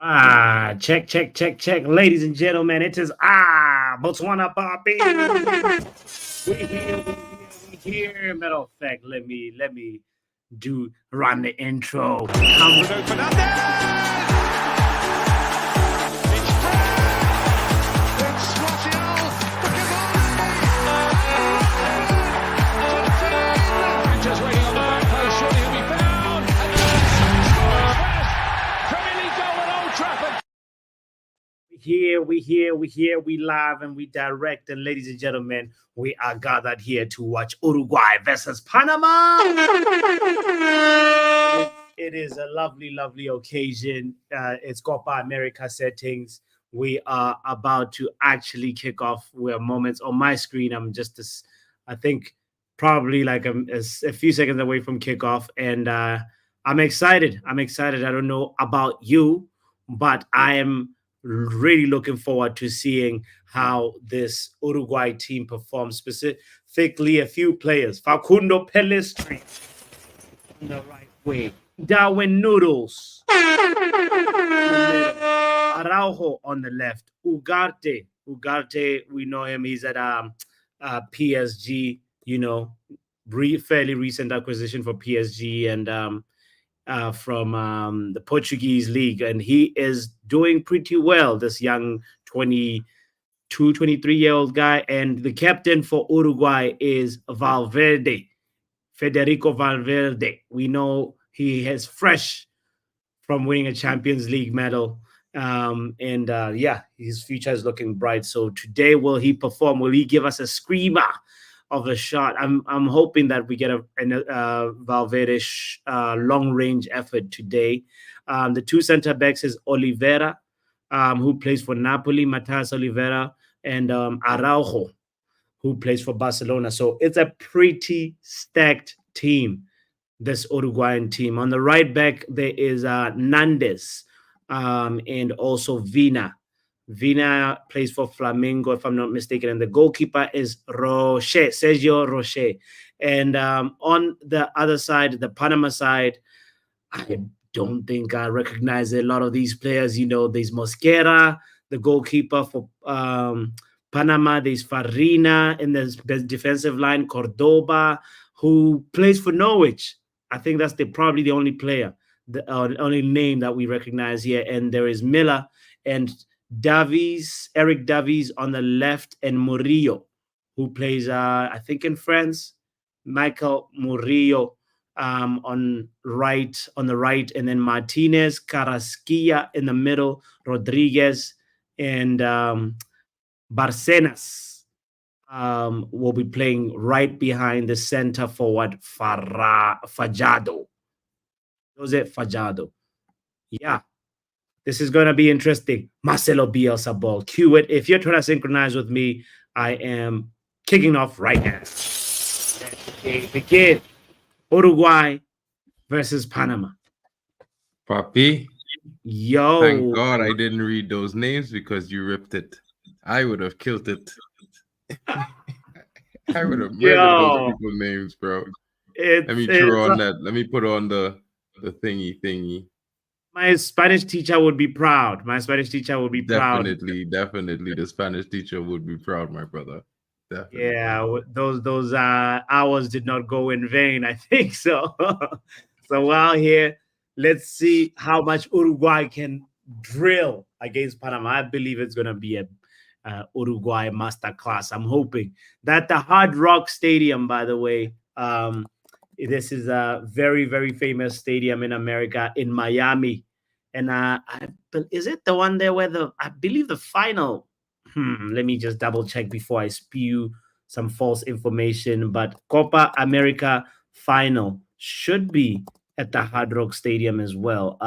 Check, check, check, check. Ladies and gentlemen, it is botswanapapi. We here. Matter of fact, let me run the intro. We here, we live and we direct. And ladies and gentlemen, we are gathered here to watch Uruguay versus Panama. It is a lovely, lovely occasion. It's Copa America settings. We are about to actually kick off. We're moments on my screen. I'm just, I think, probably like a few seconds away from kickoff. And I'm excited. I don't know about you, but I am really looking forward to seeing how this Uruguay team performs, specifically a few players. Facundo Pelestri on the right wing. Darwin Noodles. Araujo on the left. Ugarte, we know him. He's at PSG, fairly recent acquisition for PSG and from the Portuguese league, and he is doing pretty well, this young 22, 23-year-old guy. And the captain for Uruguay is Valverde, Federico Valverde. We know he is fresh from winning a Champions League medal. His future is looking bright. So today, will he perform? Will he give us a screamer of a shot? I'm hoping that we get a Valverde long range effort today. The two center backs is Oliveira, who plays for Napoli, Matheus Oliveira, and Araujo, who plays for Barcelona. So it's a pretty stacked team, this Uruguayan team. On the right back, there is Nandes and also Vina. Vina plays for Flamengo, if I'm not mistaken, and the goalkeeper is Sergio Rocher. And on the other side, the Panama side, I don't think I recognize a lot of these players. There's Mosquera, the goalkeeper for Panama. There's Farina in the defensive line, Cordoba, who plays for Norwich. I think that's probably the only player, the only name that we recognize here. And there is Miller and Eric Davies on the left, and Murillo, who plays, I think, in France. Michael Murillo on the right, and then Martinez, Carrasquilla in the middle, Rodriguez, and Barcenas will be playing right behind the center forward, Fajardo. Jose Fajardo. Yeah. This is going to be interesting. Marcelo Bielsa ball. Cue it. If you're trying to synchronize with me, I am kicking off right now. Okay, begin. Uruguay versus Panama. Papi. Yo. Thank God I didn't read those names because you ripped it. I would have killed it. I would have murdered those people's names, bro. Let me put on the thingy. My Spanish teacher would be proud. Definitely, the Spanish teacher would be proud, my brother. Definitely. Yeah, those hours did not go in vain, I think so. So while here, let's see how much Uruguay can drill against Panama. I believe it's going to be a Uruguay masterclass. I'm hoping that the Hard Rock Stadium, by the way, this is a very, very famous stadium in America, in Miami. And is it the one there where I believe the final, let me just double check before I spew some false information, but Copa America final should be at the Hard Rock Stadium as well.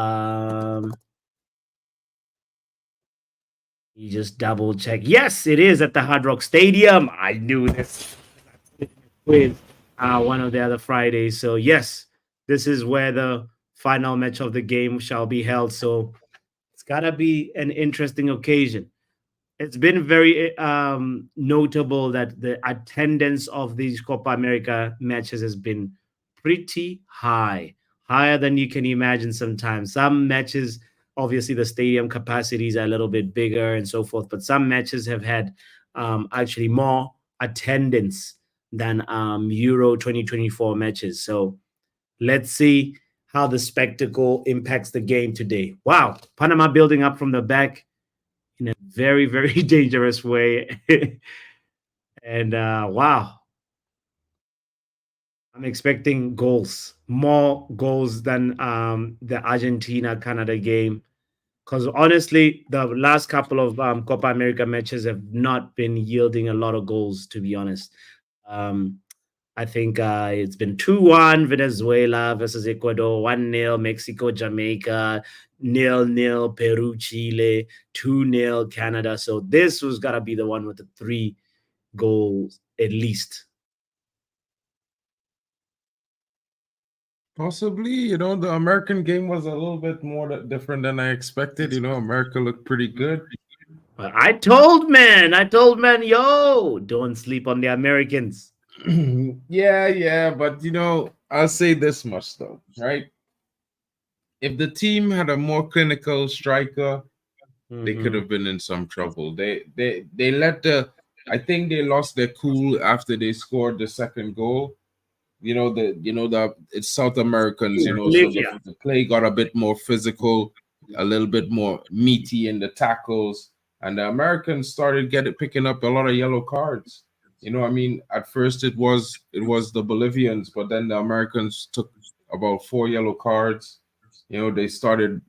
You just double check. Yes, it is at the Hard Rock Stadium. I knew this with one of the other Fridays. So yes, this is where the final match of the game shall be held. So it's gotta be an interesting occasion. It's been very notable that the attendance of these Copa America matches has been pretty high, higher than you can imagine sometimes. Some matches obviously the stadium capacities are a little bit bigger and so forth, but some matches have had actually more attendance than Euro 2024 matches. So let's see how the spectacle impacts the game today. Wow, Panama building up from the back in a very, very dangerous way. And wow, I'm expecting goals, more goals than the Argentina-Canada game. Because honestly, the last couple of Copa America matches have not been yielding a lot of goals, to be honest. I think it's been 2-1 Venezuela versus Ecuador, 1-0 Mexico, Jamaica, 0-0 Peru, Chile, 2-0 Canada. So this was got to be the one with the 3 goals at least. Possibly, the American game was a little bit more different than I expected. America looked pretty good. I told man, yo, don't sleep on the Americans. Yeah, but I'll say this much though, right? If the team had a more clinical striker, they could have been in some trouble. They let I think they lost their cool after they scored the second goal. It's South Americans, so the play got a bit more physical, a little bit more meaty in the tackles, and the Americans started picking up a lot of yellow cards. At first it was the Bolivians, but then the Americans took about 4 yellow cards. They started,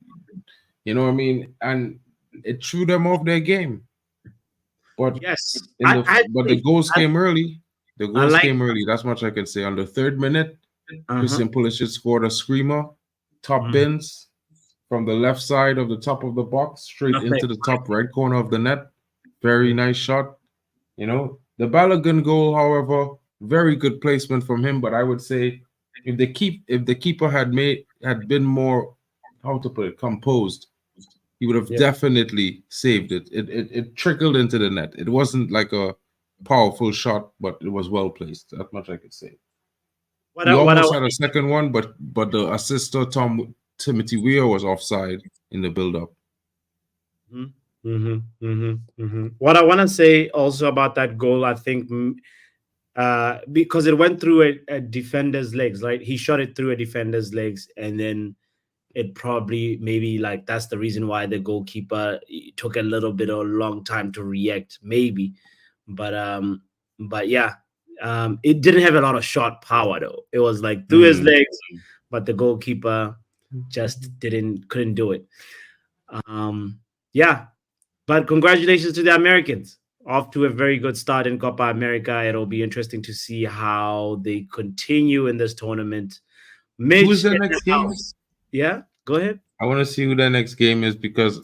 and it threw them off their game. But yes, but the goals came early. The goals came early. That's much I can say. On the 3rd minute, Christian Pulisic scored a screamer, top bins from the left side of the top of the box, straight into the top right corner of the net. Very nice shot. The Balogun goal, however, very good placement from him. But I would say if the keeper had been more, how to put it, composed, he would have definitely saved it. It trickled into the net. It wasn't like a powerful shot, but it was well placed. That much I could say. He almost had a second one, but the assister Timothy Weah was offside in the build-up. What I want to say also about that goal, I think, because it went through a defender's legs, right? He shot it through a defender's legs, and then it probably maybe like that's the reason why the goalkeeper took a little bit of a long time to react, maybe. But yeah, it didn't have a lot of shot power though. It was like through his legs, but the goalkeeper just couldn't do it. Yeah, but congratulations to the Americans. Off to a very good start in Copa America. It'll be interesting to see how they continue in this tournament. Mitch, who's the next game? Yeah, go ahead. I want to see who the next game is because,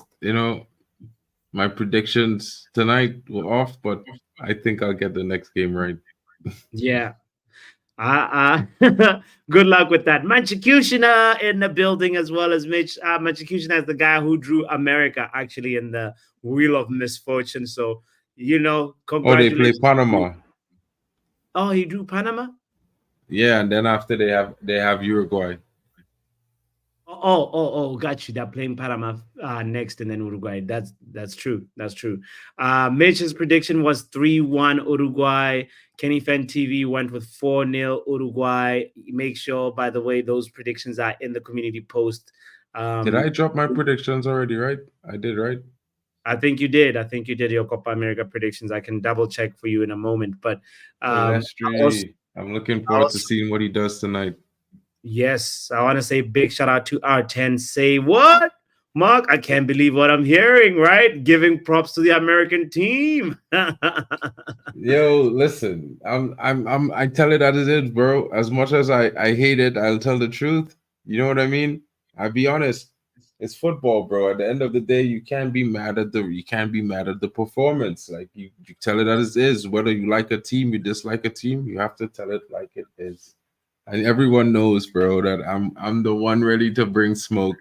my predictions tonight were off, but I think I'll get the next game right. Yeah. Good luck with that. Manchesterunited in the building as well as Mitch. Manchesterunited is the guy who drew America actually in the Wheel of Misfortune. So, congratulations. Oh, they play Panama. Oh, he drew Panama? Yeah, and then after they have Uruguay. Oh, got you. They're playing Panama next and then Uruguay. That's true. That's true. Mitch's prediction was 3-1 Uruguay. Kenny Fan TV went with 4-0 Uruguay. Make sure, by the way, those predictions are in the community post. Did I drop my predictions already, right? I did, right? I think you did. Your Copa America predictions. I can double check for you in a moment. But I'm looking forward to seeing what he does tonight. Yes, I want to say big shout out to R10. Say what? Mark, I can't believe what I'm hearing, right? Giving props to the American team. Yo, listen, I tell it as it is, bro. As much as I hate it, I'll tell the truth. You know what I mean? I'll be honest. It's football, bro. At the end of the day, you can't be mad at the performance. Like you tell it as it is. Whether you like a team, you dislike a team, you have to tell it like it is. And everyone knows, bro, that I'm the one ready to bring smoke,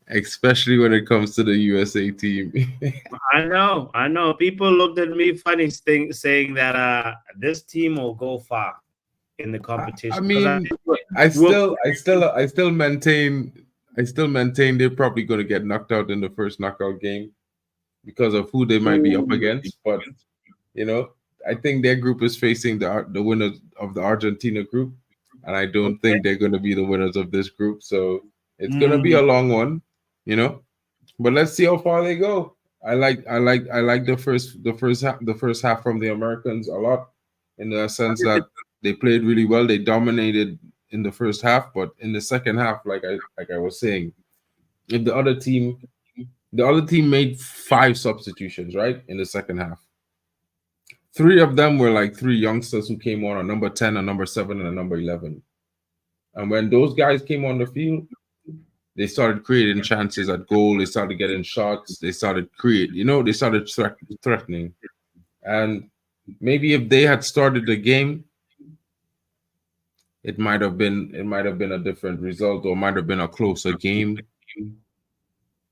especially when it comes to the USA team. I know. People looked at me funny saying that this team will go far in the competition. I mean, I still maintain I still maintain they're probably going to get knocked out in the first knockout game because of who they might be up against. But I think their group is facing the winners of the Argentina group, and I don't think they're going to be the winners of this group. So it's going to be a long one, But let's see how far they go. I like the first half from the Americans a lot, in the sense that they played really well. They dominated in the first half, but in the second half, like I was saying, if the other team made 5 substitutions, right, in the second half. 3 of them were like 3 youngsters who came on, a number 10, a number 7, and a number 11. And when those guys came on the field, they started creating chances at goal. They started getting shots. They started they started threatening. And maybe if they had started the game, it might have been a different result, or might have been a closer game.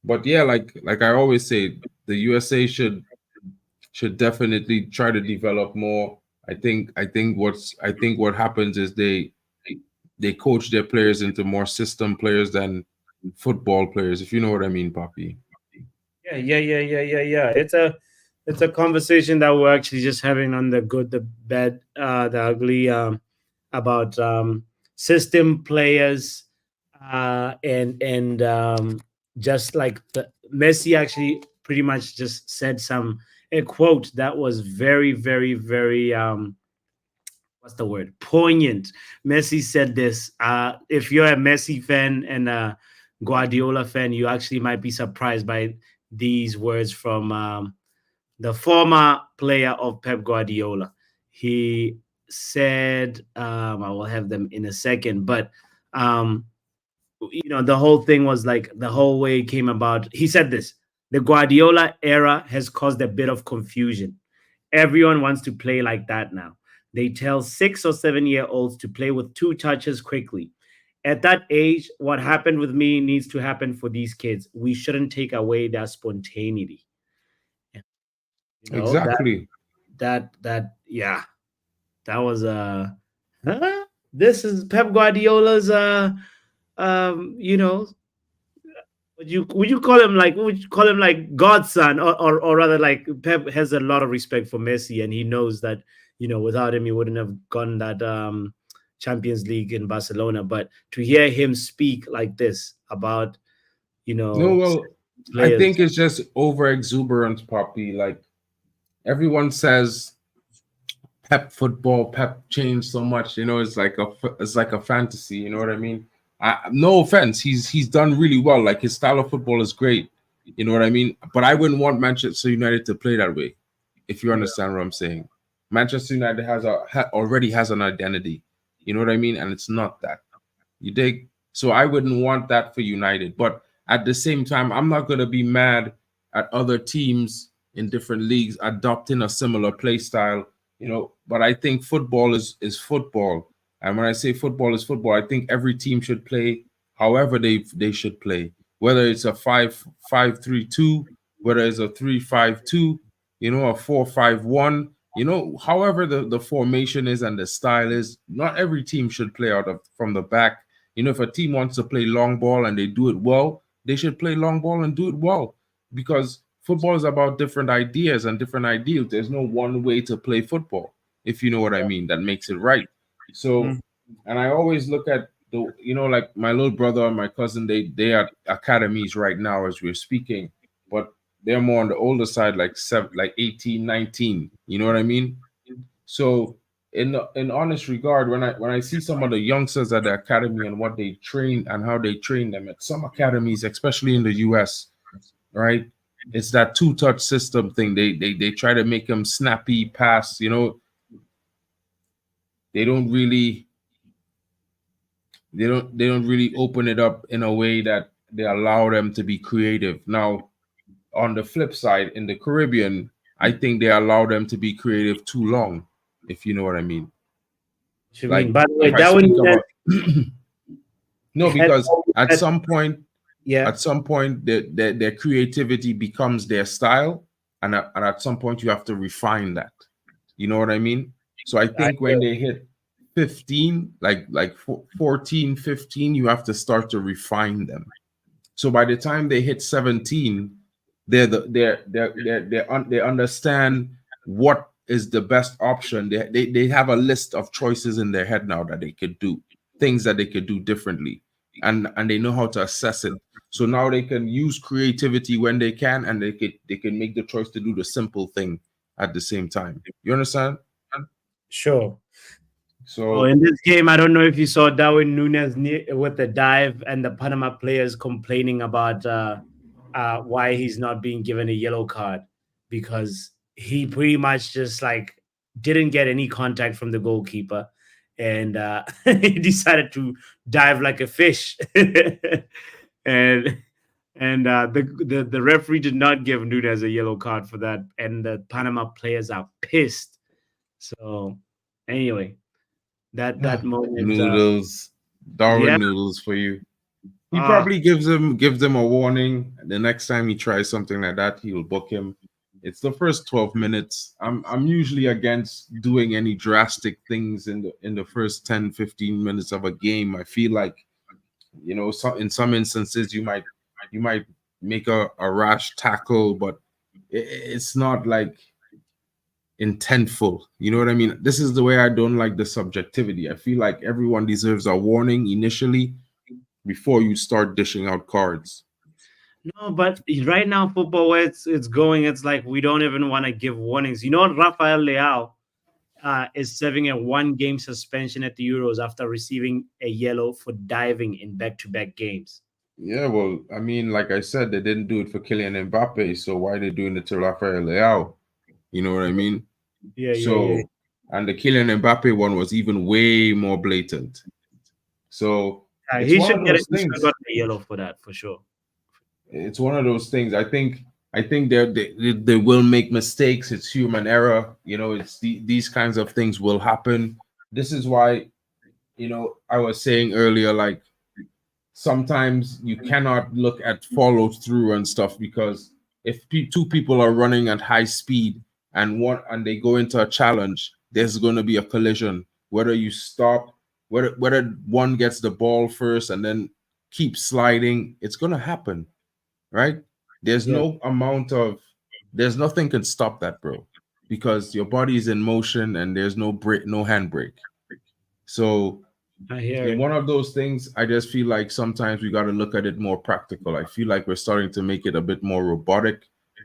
But yeah, like I always say, the USA should definitely try to develop more. I think what happens is they coach their players into more system players than football players, if you know what I mean, Papi. Yeah. It's a conversation that we're actually just having on the good, the bad, the ugly, about system players, and just like Messi actually pretty much just said a quote that was very, very, very what's the word, poignant. Messi said this. If you're a Messi fan and a Guardiola fan, you actually might be surprised by these words from the former player of Pep Guardiola. He said, I will have them in a second, but the whole thing was like, the whole way it came about. He said this: the Guardiola era has caused a bit of confusion. Everyone wants to play like that now. They tell 6 or 7-year-olds to play with 2 touches quickly. At that age, what happened with me needs to happen for these kids. We shouldn't take away their spontaneity. Exactly. That was this is Pep Guardiola's would you call him like godson, or rather, like, Pep has a lot of respect for Messi, and he knows that without him he wouldn't have gotten that Champions League in Barcelona. But to hear him speak like this about I think it's just over exuberance, Poppy. Like, everyone says Pep changed so much. It's like a fantasy. You know what I mean? No offense, he's done really well. Like, his style of football is great. You know what I mean? But I wouldn't want Manchester United to play that way, if you understand what I'm saying. Manchester United already has an identity. You know what I mean? And it's not that. You dig? So I wouldn't want that for United. But at the same time, I'm not going to be mad at other teams in different leagues adopting a similar play style. But I think football is football. And when I say football is football, I think every team should play however they should play. Whether it's a 5-5-3-2, whether it's a 3-5-2, a 4-5-1, however the formation is and the style is. Not every team should play from the back. If a team wants to play long ball and they do it well, they should play long ball and do it well, because football is about different ideas and different ideals. There's no one way to play football, if you know what I mean, that makes it right. So, and I always look at like my little brother and my cousin, they are academies right now as we're speaking, but they're more on the older side, like 18, 19. You know what I mean? So, in honest regard, when I see some of the youngsters at the academy and what they train and how they train them at some academies, especially in the US, right? It's that 2-touch system thing. They try to make them snappy pass. They don't really open it up in a way that they allow them to be creative. Now, on the flip side, in the Caribbean, I think they allow them to be creative too long, if you know what I mean. Like, by the way, that would about no, because at some point, their creativity becomes their style, and at some point you have to refine that. You know what I mean? So I think when they hit 15, like 14, 15, you have to start to refine them. So by the time they hit 17, they understand what is the best option. They have a list of choices in their head now that they could do, things that they could do differently, and they know how to assess it. So now they can use creativity when they can, and they can make the choice to do the simple thing at the same time. You understand? Sure. So in this game, I don't know if you saw Darwin Nunes with the dive and the Panama players complaining about why he's not being given a yellow card, because he pretty much just like didn't get any contact from the goalkeeper, and he decided to dive like a fish. and the referee did not give Nunes a yellow card for that, and the Panama players are pissed. So anyway, that moment, noodles, Darwin yeah, noodles for you. He uh, probably gives them a warning. The next time he tries something like that, he'll book him. It's the first 12 minutes. I'm usually against doing any drastic things in the first 10, 15 minutes of a game. I feel like, in some instances you might make a rash tackle, but it's not like intentful. You know what I mean? This is the way I don't like the subjectivity. I feel like everyone deserves a warning initially before you start dishing out cards. no, but right now football, where it's going, it's like we don't even want to give warnings. You know what? Rafael Leao is serving a 1-game suspension at the Euros after receiving a yellow for diving in back-to-back games. Yeah, well, I mean, like I said, they didn't do it for Kylian Mbappe, so why are they doing it to Rafael Leao? You know what I mean? Yeah. So, and the Kylian Mbappe one was even way more blatant. So it's He one should of get those he should have things. gotten a yellow for that for sure. It's one of those things. I think they will make mistakes. It's human error. It's these kinds of things will happen. This is why, I was saying earlier, like, sometimes you cannot look at follow through and stuff, because if two people are running at high speed and they go into a challenge, there's going to be a collision. Whether you stop, whether one gets the ball first and then keep sliding, it's going to happen, right? There's Yeah, no there's nothing can stop that, bro, because your body is in motion and there's no handbrake. So I hear in it. one of those things, I just feel like sometimes we got to look at it more practical. I feel like we're starting to make it a bit more robotic,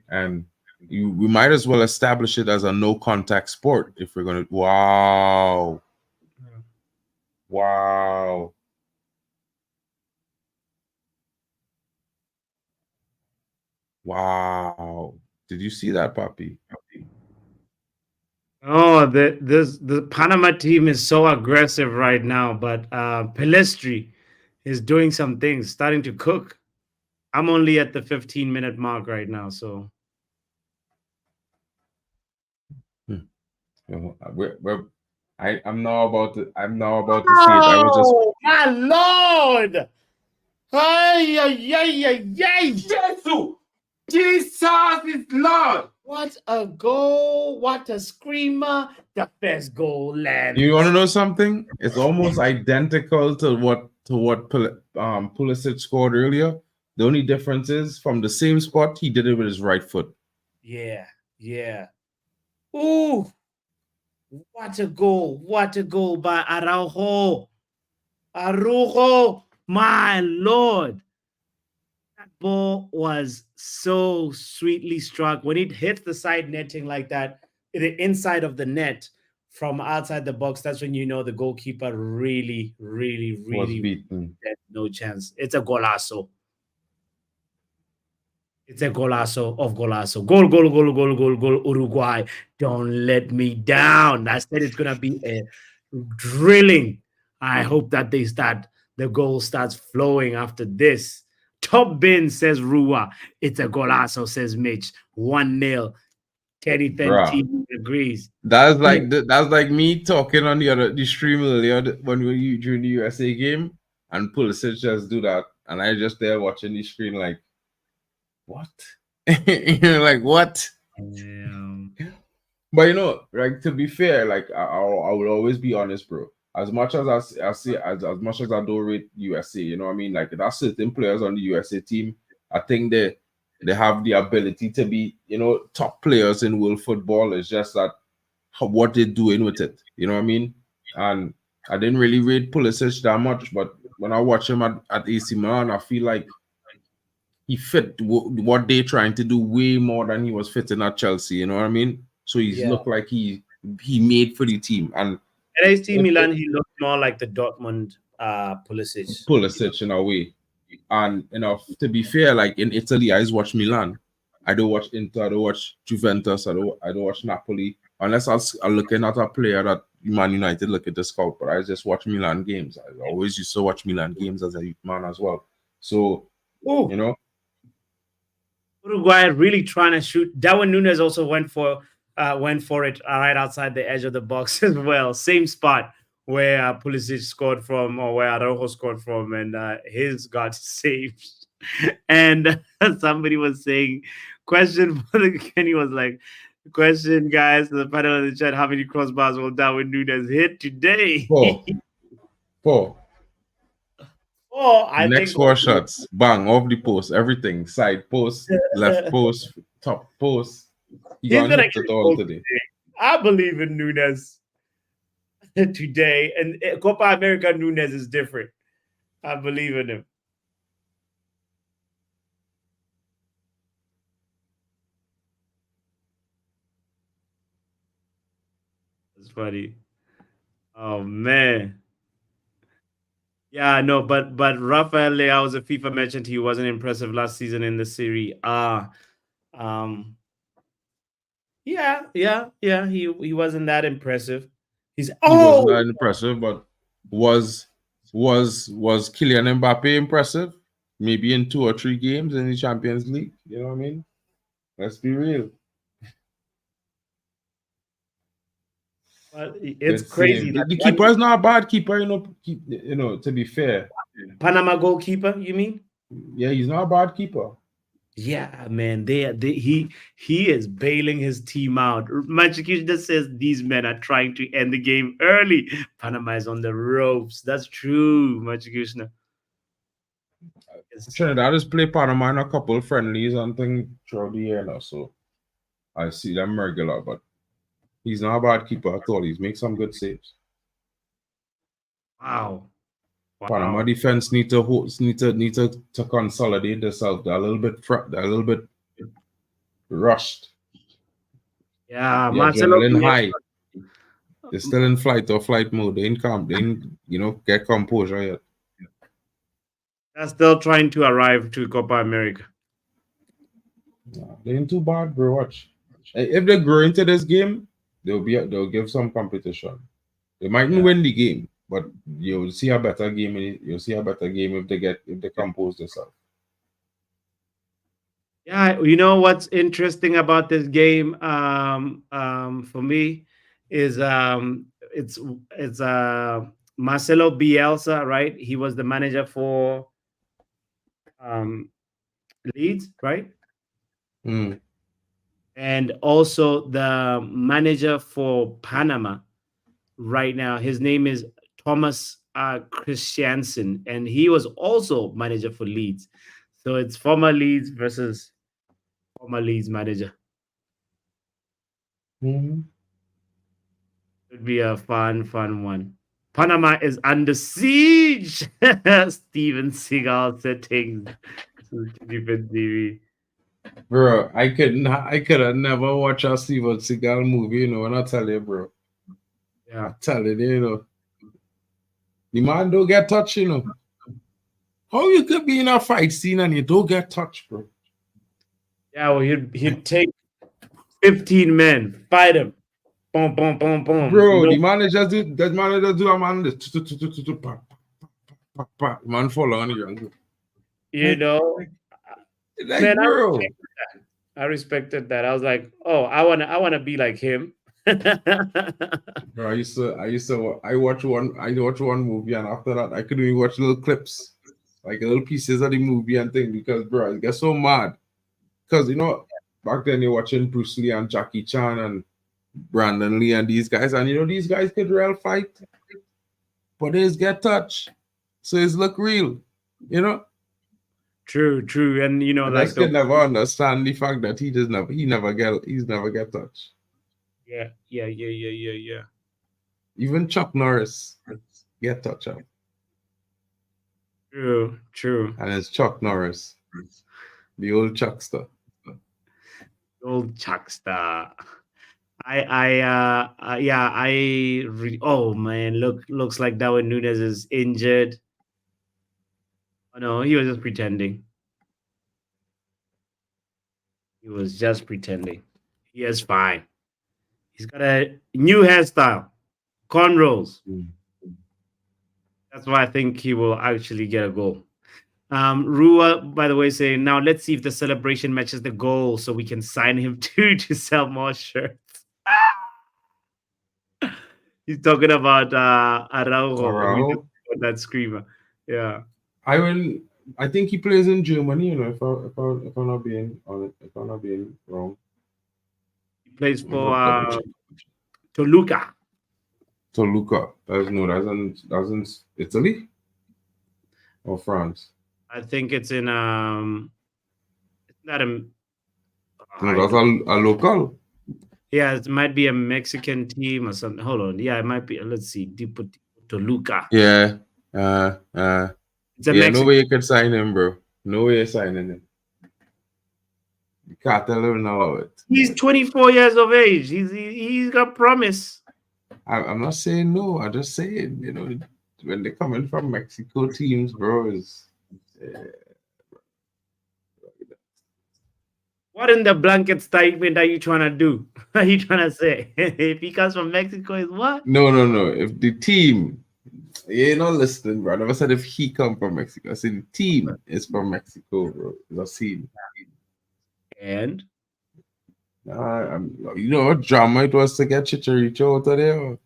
and we might as well establish it as a no contact sport if we're gonna. Wow, wow. Wow. Did you see that, Papi? Oh, the Panama team is so aggressive right now, but Pelestri is doing some things, starting to cook. I'm only at the 15-minute mark right now, so I'm now about to see it. I was just. oh my lord! Ay, ay, ay, ay, ay. Jesus! Jesus is Lord! What a goal! What a screamer! The best goal, lads. You want to know something? It's almost identical to what Pulisic scored earlier. The only difference is from the same spot, he did it with his right foot. Yeah. Ooh, what a goal! What a goal by Araujo! My lord! That ball was so sweetly struck. When it hit the side netting like that, the inside of the net from outside the box, that's when you know the goalkeeper really Was beaten. had no chance. It's a golazo. It's a golazo of golazo. Goal, Uruguay. Don't let me down. I said it's going to be a drilling. I hope that the goal starts flowing after this. Top bin, says Rua. It's a golazo, says Mitch. 1-0. Teddy Bruh. Fenty agrees. That's like me talking on the stream earlier when we during the USA game, and Pulisic just do that, and I just there watching the screen like, what? Like, what? But like, to be fair, like I will always be honest, bro. as much as I see as much as I don't rate USA, you know what I mean? Like there's certain players on the USA team, I think they have the ability to be, you know, top players in world football. It's just that what they're doing with it, you know what I mean? And I didn't really rate Pulisic that much, but when I watch him at AC Milan, I feel like he fit what they're trying to do way more than he was fitting at Chelsea, you know what I mean? So he's looked like he made for the team. And at AC Milan, he looked more like the Dortmund Pulisic in a way. And you know, to be fair, like in Italy, I just watch Milan. I don't watch Inter. I don't watch Juventus. I don't watch Napoli unless I'm looking at a player that Man United look at the scout. But I just watch Milan games. I always used to watch Milan games as a youth man as well. So you know, Uruguay really trying to shoot. Darwin Núñez also went for it right outside the edge of the box as well. Same spot where Pulisic scored from, or where Araujo scored from, and his got saved. And somebody was saying, question for the Kenny was like, question, guys, to the panel in the chat, how many crossbars will Darwin Núñez hit today? Four. I Next think 4 shots, bang, off the post, everything, side post, left post, top post. He's gonna hit it all today. I believe in Núñez today, and Copa America Núñez is different. I believe in him. That's funny. Oh man. Yeah, no, but Rafael Leao, as a FIFA mentioned, he wasn't impressive last season in the Serie A. Yeah, he wasn't that impressive. He wasn't that impressive, but was Kylian Mbappe impressive? Maybe in 2 or 3 games in the Champions League. You know what I mean? Let's be real. But it's crazy. The keeper is not a bad keeper, you know, to be fair. Panama goalkeeper, you mean? Yeah, he's not a bad keeper. Yeah, man. He is bailing his team out. Manchester says these men are trying to end the game early. Panama is on the ropes. That's true, Manchester. Trinidad has played Panama in a couple of friendlies and things throughout the year now, so I see them regular, but he's not a bad keeper at all. He's made some good saves. Wow. Panama defense need to consolidate themselves. They're a little bit rushed. Yeah, Marcelo high. They're still in flight mode. They ain't get composure yet. They're still trying to arrive to Copa America. No, they ain't too bad, bro. Watch. If they grow into this game, they'll give some competition. They mightn't win the game, but you'll see a better game you'll see a better game if they compose themselves. Yeah, you know what's interesting about this game for me is it's Marcelo Bielsa, right? He was the manager for Leeds, right? And also the manager for Panama right now. His name is Thomas Christiansen, and he was also manager for Leeds. So it's former Leeds versus former Leeds manager. Could be a fun one. Panama is under siege. Steven Seagal settings. TV. Bro, I could have never watched a Steven Seagal movie, you know, when I tell you, bro. Yeah. I tell you, you know. The man don't get touched, you know. How you could be in a fight scene and you don't get touched, bro? Yeah, well, he'd take 15 men, fight him. Boom, boom, boom, boom. Bro, the manager do a man man fall on you. You know, like, man, bro. I respected that. I was like, oh, I wanna be like him. Bro, I watch one movie, and after that I couldn't even watch little clips, like little pieces of the movie and thing, because bro, I get so mad. Because you know, back then you're watching Bruce Lee and Jackie Chan and Brandon Lee and these guys, and you know these guys could real fight. but his get touch, so his look real, you know. True, and you know, and like I never understand the fact that he's never get touch. Yeah. Even Chuck Norris get touch up. True. And it's Chuck Norris, the old Chuckster. Old Chuckster. Oh man, looks like Darwin Núñez is injured. Oh no, he was just pretending. He was just pretending. He is fine. He's got a new hairstyle, cornrows. That's why I think he will actually get a goal. Rua, by the way, saying now let's see if the celebration matches the goal, so we can sign him too to sell more shirts. He's talking about Araujo. That screamer. Yeah. I think he plays in Germany, you know, if I'm not being wrong. He plays for Toluca. That's in Italy or France. I think it's in it's not a no, that's a local. Yeah, it might be a Mexican team or something. Hold on. Yeah, it might be. Let's see. Toluca. Yeah. It's a no way you could sign him, bro. No way you're signing him. You can't tell him now it. He's 24 years of age. He's got promise. I'm not saying no. I'm just saying, you know, when they're coming from Mexico teams, bro, is what in the blanket statement are you trying to do? What are you trying to say? If he comes from Mexico, is what? No. If the team, you're not listening, bro. I never said if he come from Mexico. I said the team is from Mexico, bro. I've seen. And? You know what drama it was to get Chicharito out of there?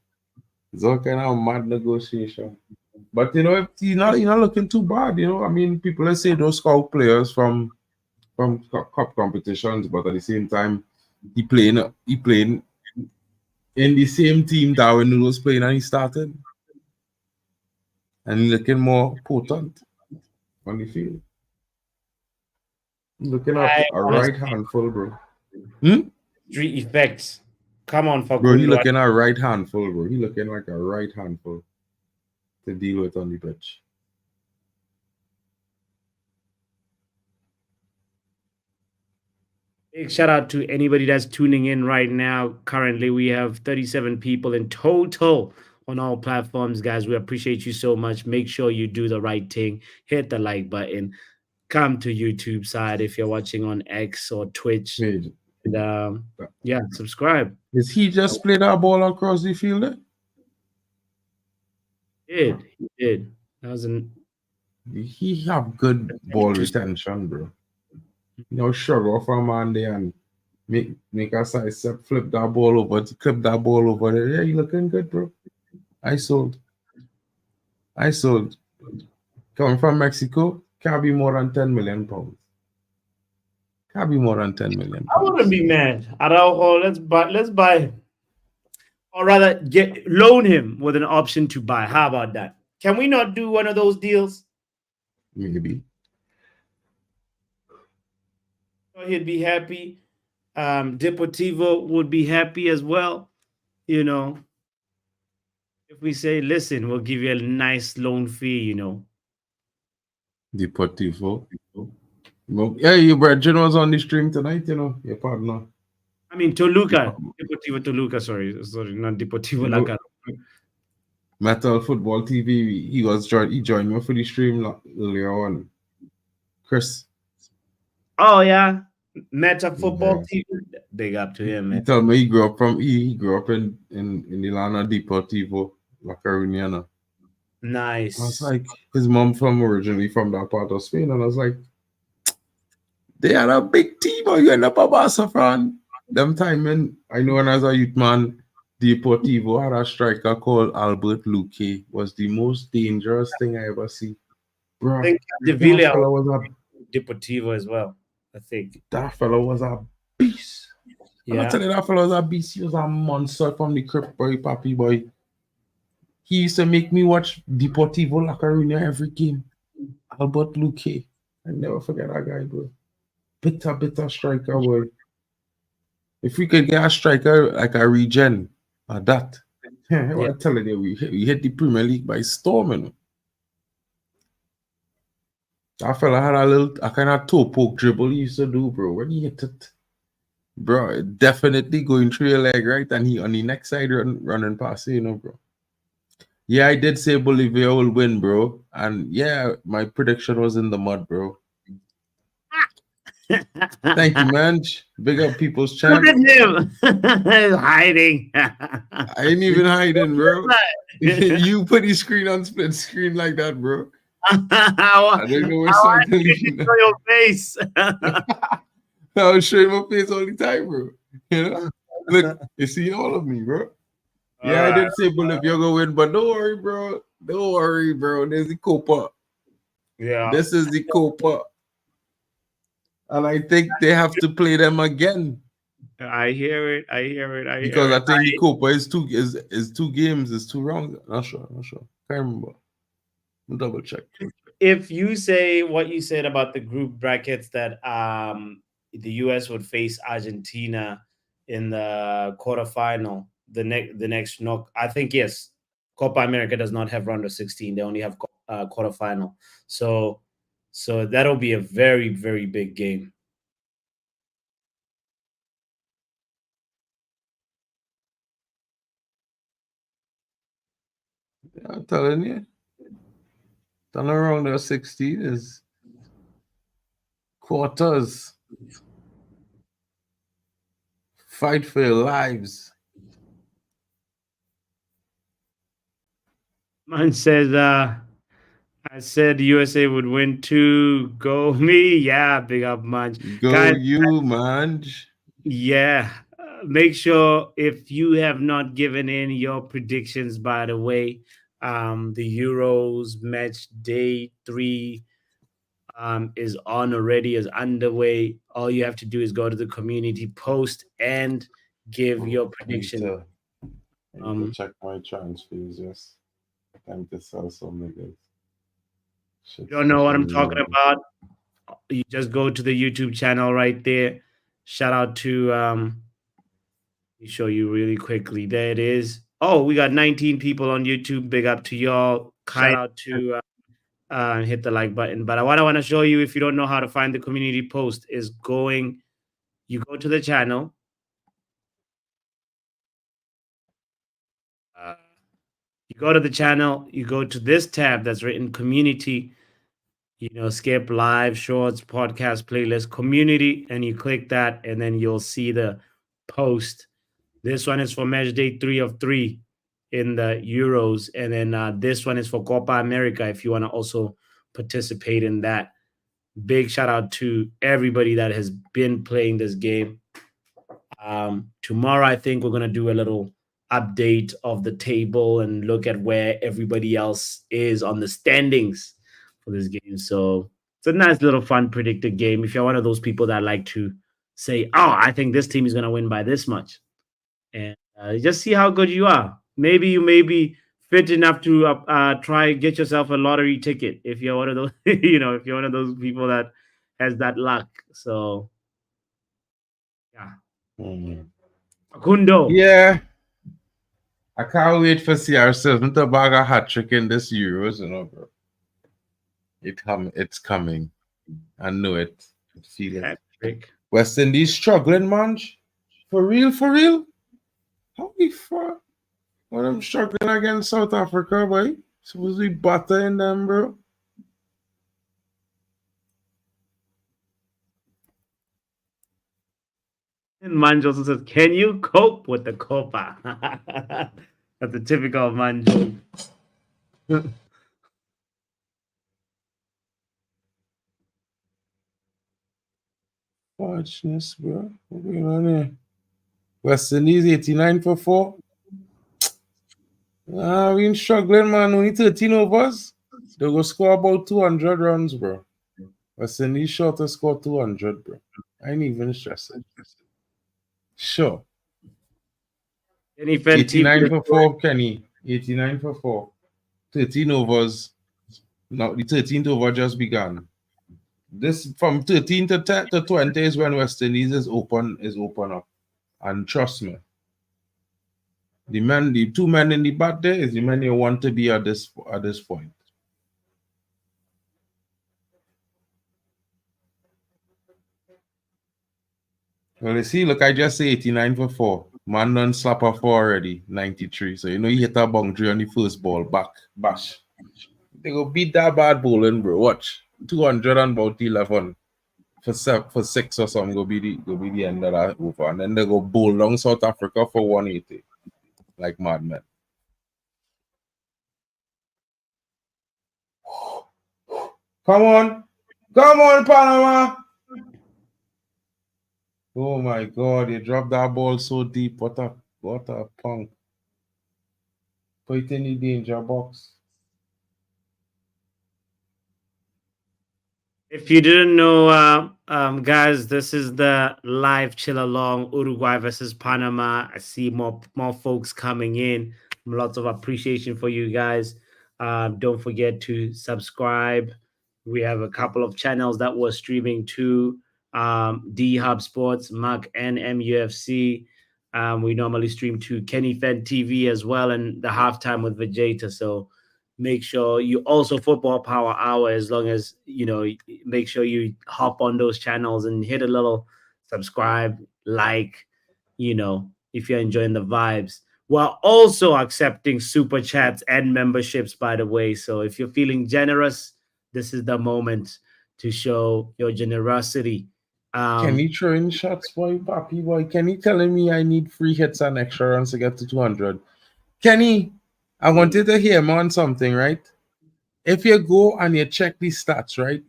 It's all kind of mad negotiation. But, you know, he's not looking too bad, you know. I mean, people say those scout players from cup competitions, but at the same time, he playing in the same team Darwin Núñez was playing and he started. And looking more potent on the field. Looking at a right handful, bro. Three effects. Come on, for bro. He looking at a right handful, bro. He looking like a right handful to deal with on the pitch. Big shout out to anybody that's tuning in right now. Currently, we have 37 people in total on all platforms, guys. We appreciate you so much. Make sure you do the right thing. Hit the like button. Come to YouTube side if you're watching on X or Twitch. And, yeah, subscribe. Is he just play that ball across the field? He did. That was he have good ball retention, bro. You know, shrug off a man there and make a side step, flip that ball over, clip that ball over there. Yeah, you looking good, bro. I sold. Coming from Mexico, can't be more than 10 million pounds. Can't be more than 10 million pounds. I wouldn't be mad. Araujo, let's buy him. Or rather, loan him with an option to buy. How about that? Can we not do one of those deals? Maybe. So he'd be happy. Deportivo would be happy as well. You know, if we say, listen, we'll give you a nice loan fee, you know. Deportivo. Yeah, your brethren was on the stream tonight, you know, your partner. I mean, Toluca. Deportivo Toluca, sorry, not Deportivo Laca. Metal Football TV, he joined me for the stream earlier on. Chris. Oh, yeah. Meta Football TV. Big up to him, man. He told me he grew up in the land of Deportivo La Coruña. Nice. I was like, his mom originally from that part of Spain, and I was like, they had a big team. Or you end up a Barca fan. Them time I know when I was a youth man, Deportivo had a striker called Albert Luque. Was the most dangerous thing I ever see. Bro, I think that fellow was Deportivo as well. I think that fellow was a beast. Yeah. I'm not telling you, that fellow was a beast. He was a monster from the crib, boy, papi boy. He used to make me watch Deportivo La Coruña every game. Albert Luque. I never forget that guy, bro. Bitter striker, boy. If we could get a striker like a regen, that. I'm telling you, we hit the Premier League by storm, you know. I felt I had a kind of toe poke dribble he used to do, bro. When he hit it, bro, definitely going through your leg, right? And he on the next side running past, you know, bro. Yeah, I did say Bolivia will win, bro. And yeah, my prediction was in the mud, bro. Thank you, man. Big up people's channel. Look at him. He's hiding. I ain't even hiding, bro. You put the screen on split screen like that, bro. I didn't know where something leaving. Show your face. I was showing my face all the time, bro. You know? Look, you see all of me, bro. Yeah, I did say Bolivia go win, but don't worry, bro. Don't worry, bro. There's the Copa. Yeah. This is the Copa. And I think they have to play them again. I hear it. Because I think the Copa is two games, it's 2 rounds. Not sure. Can't remember. I'll double check. If you say what you said about the group brackets that the US would face Argentina in the quarterfinal, the next knock, I think yes, Copa America does not have round of 16. They only have quarterfinal. So that'll be a very, very big game. Yeah, I'm telling you. Turn around there 16 is quarters. Fight for your lives. Man says I said USA would win 2. Go me. Yeah, big up, Munch. Go guys, you, Munch. Yeah. Make sure if you have not given in your predictions, by the way, the Euros match day 3 is on already, is underway. All you have to do is go to the community post and give your prediction. I need to check my transfers, yes. Time to sell some niggas. You don't know what I'm talking about? You just go to the YouTube channel right there. Shout out to let me show you really quickly. There it is. Oh, we got 19 people on YouTube. Big up to y'all. Shout out to hit the like button. But what I want to show you, if you don't know how to find the community post, is you go to the channel. You go to the channel, you go to this tab that's written community, skip live, shorts, podcast, playlist, community, and you click that, and then you'll see the post. This one is for match day 3 of 3 in the Euros, and then this one is for Copa America if you want to also participate in that. Big shout out to everybody that has been playing this game. Tomorrow, I think we're going to do a little update of the table and look at where everybody else is on the standings for this game. So it's a nice little fun predicted game. If you're one of those people that like to say, oh, I think this team is going to win by this much, and just see how good you are. Maybe you may be fit enough to try get yourself a lottery ticket if you're one of those, if you're one of those people that has that luck. So yeah. Kundo. Yeah. I can't wait for see ourselves to bag a hat trick in this Euros, bro. It's coming. I know it. I feel it. West Indies struggling, man. For real? How the fuck? When I'm struggling against South Africa, boy. Supposed to be battering them, bro. And Manj also says, can you cope with the Copa? That's a typical Manj. Watch this, bro. What's going on here? West Indies 89 for 4. We been struggling, man. Only 13 overs. They go score about 200 runs, bro. West Indies short to score 200, bro. I ain't even stressing. Sure. 89 for 4, Kenny. 89 for 4. 13 overs. Now the 13th over just began. This from 13 to 10 to 20 is when West Indies is open up. And trust me, the two men in the bat there is the men you want to be at this point. Well, you see, look, I just say 89 for 4. Man done slap a 4 already, 93. So you know you hit a boundary on the first ball, bash. They go beat that bad bowling, bro. Watch. 200 and about 11 for 6 or something go be the end of that over. And then they go bowl long South Africa for 180. Like madmen. Come on, Panama. Oh my God, you dropped that ball so deep. What a punk. Put it in the danger box. If you didn't know, guys, this is the live chill along Uruguay versus Panama. I see more folks coming in. Lots of appreciation for you guys. Don't forget to subscribe. We have a couple of channels that we're streaming to. D Hub Sports, markN, MUFC. We normally stream to Kenny Fed TV as well, and the halftime with Vegeta. So make sure you also football power hour, as long as make sure you hop on those channels and hit a little subscribe, like, if you're enjoying the vibes. We're also accepting super chats and memberships, by the way. So if you're feeling generous, this is the moment to show your generosity. Can you throw in shots, boy, Papi boy? Can you telling me I need free hits and extra runs to get to 200? Kenny, I wanted to hear more on something, right? If you go and you check these stats, right,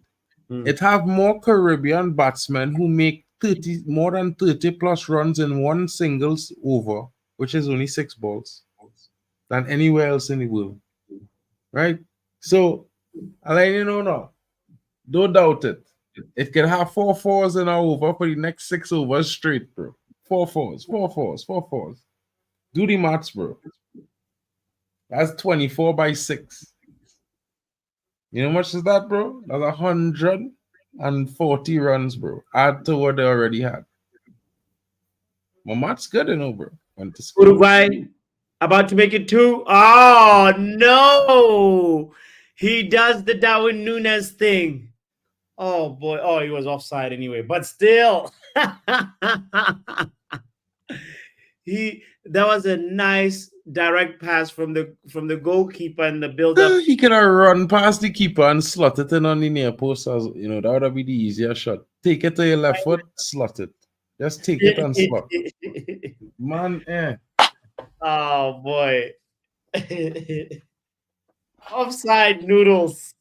it have more Caribbean batsmen who make more than 30 plus runs in one singles over, which is only 6 balls, than anywhere else in the world, right? So, I let you know now, don't doubt it. It can have 4 fours in our over for the next 6 overs straight, bro. 4 fours. Do the maths, bro. That's 24 by 6. You know how much is that, bro? That's 140 runs, bro. Add to what they already had. My math's good, bro. Uruguay about to make it 2. Oh, no. He does the Darwin Núñez thing. Oh, boy. Oh, he was offside anyway. But still. That was a nice direct pass from the goalkeeper and the build-up. He could have run past the keeper and slot it in on the near post. That would have been the easier shot. Take it to your left foot, slot it. Just take it and slot. Man, Oh, boy. Offside noodles.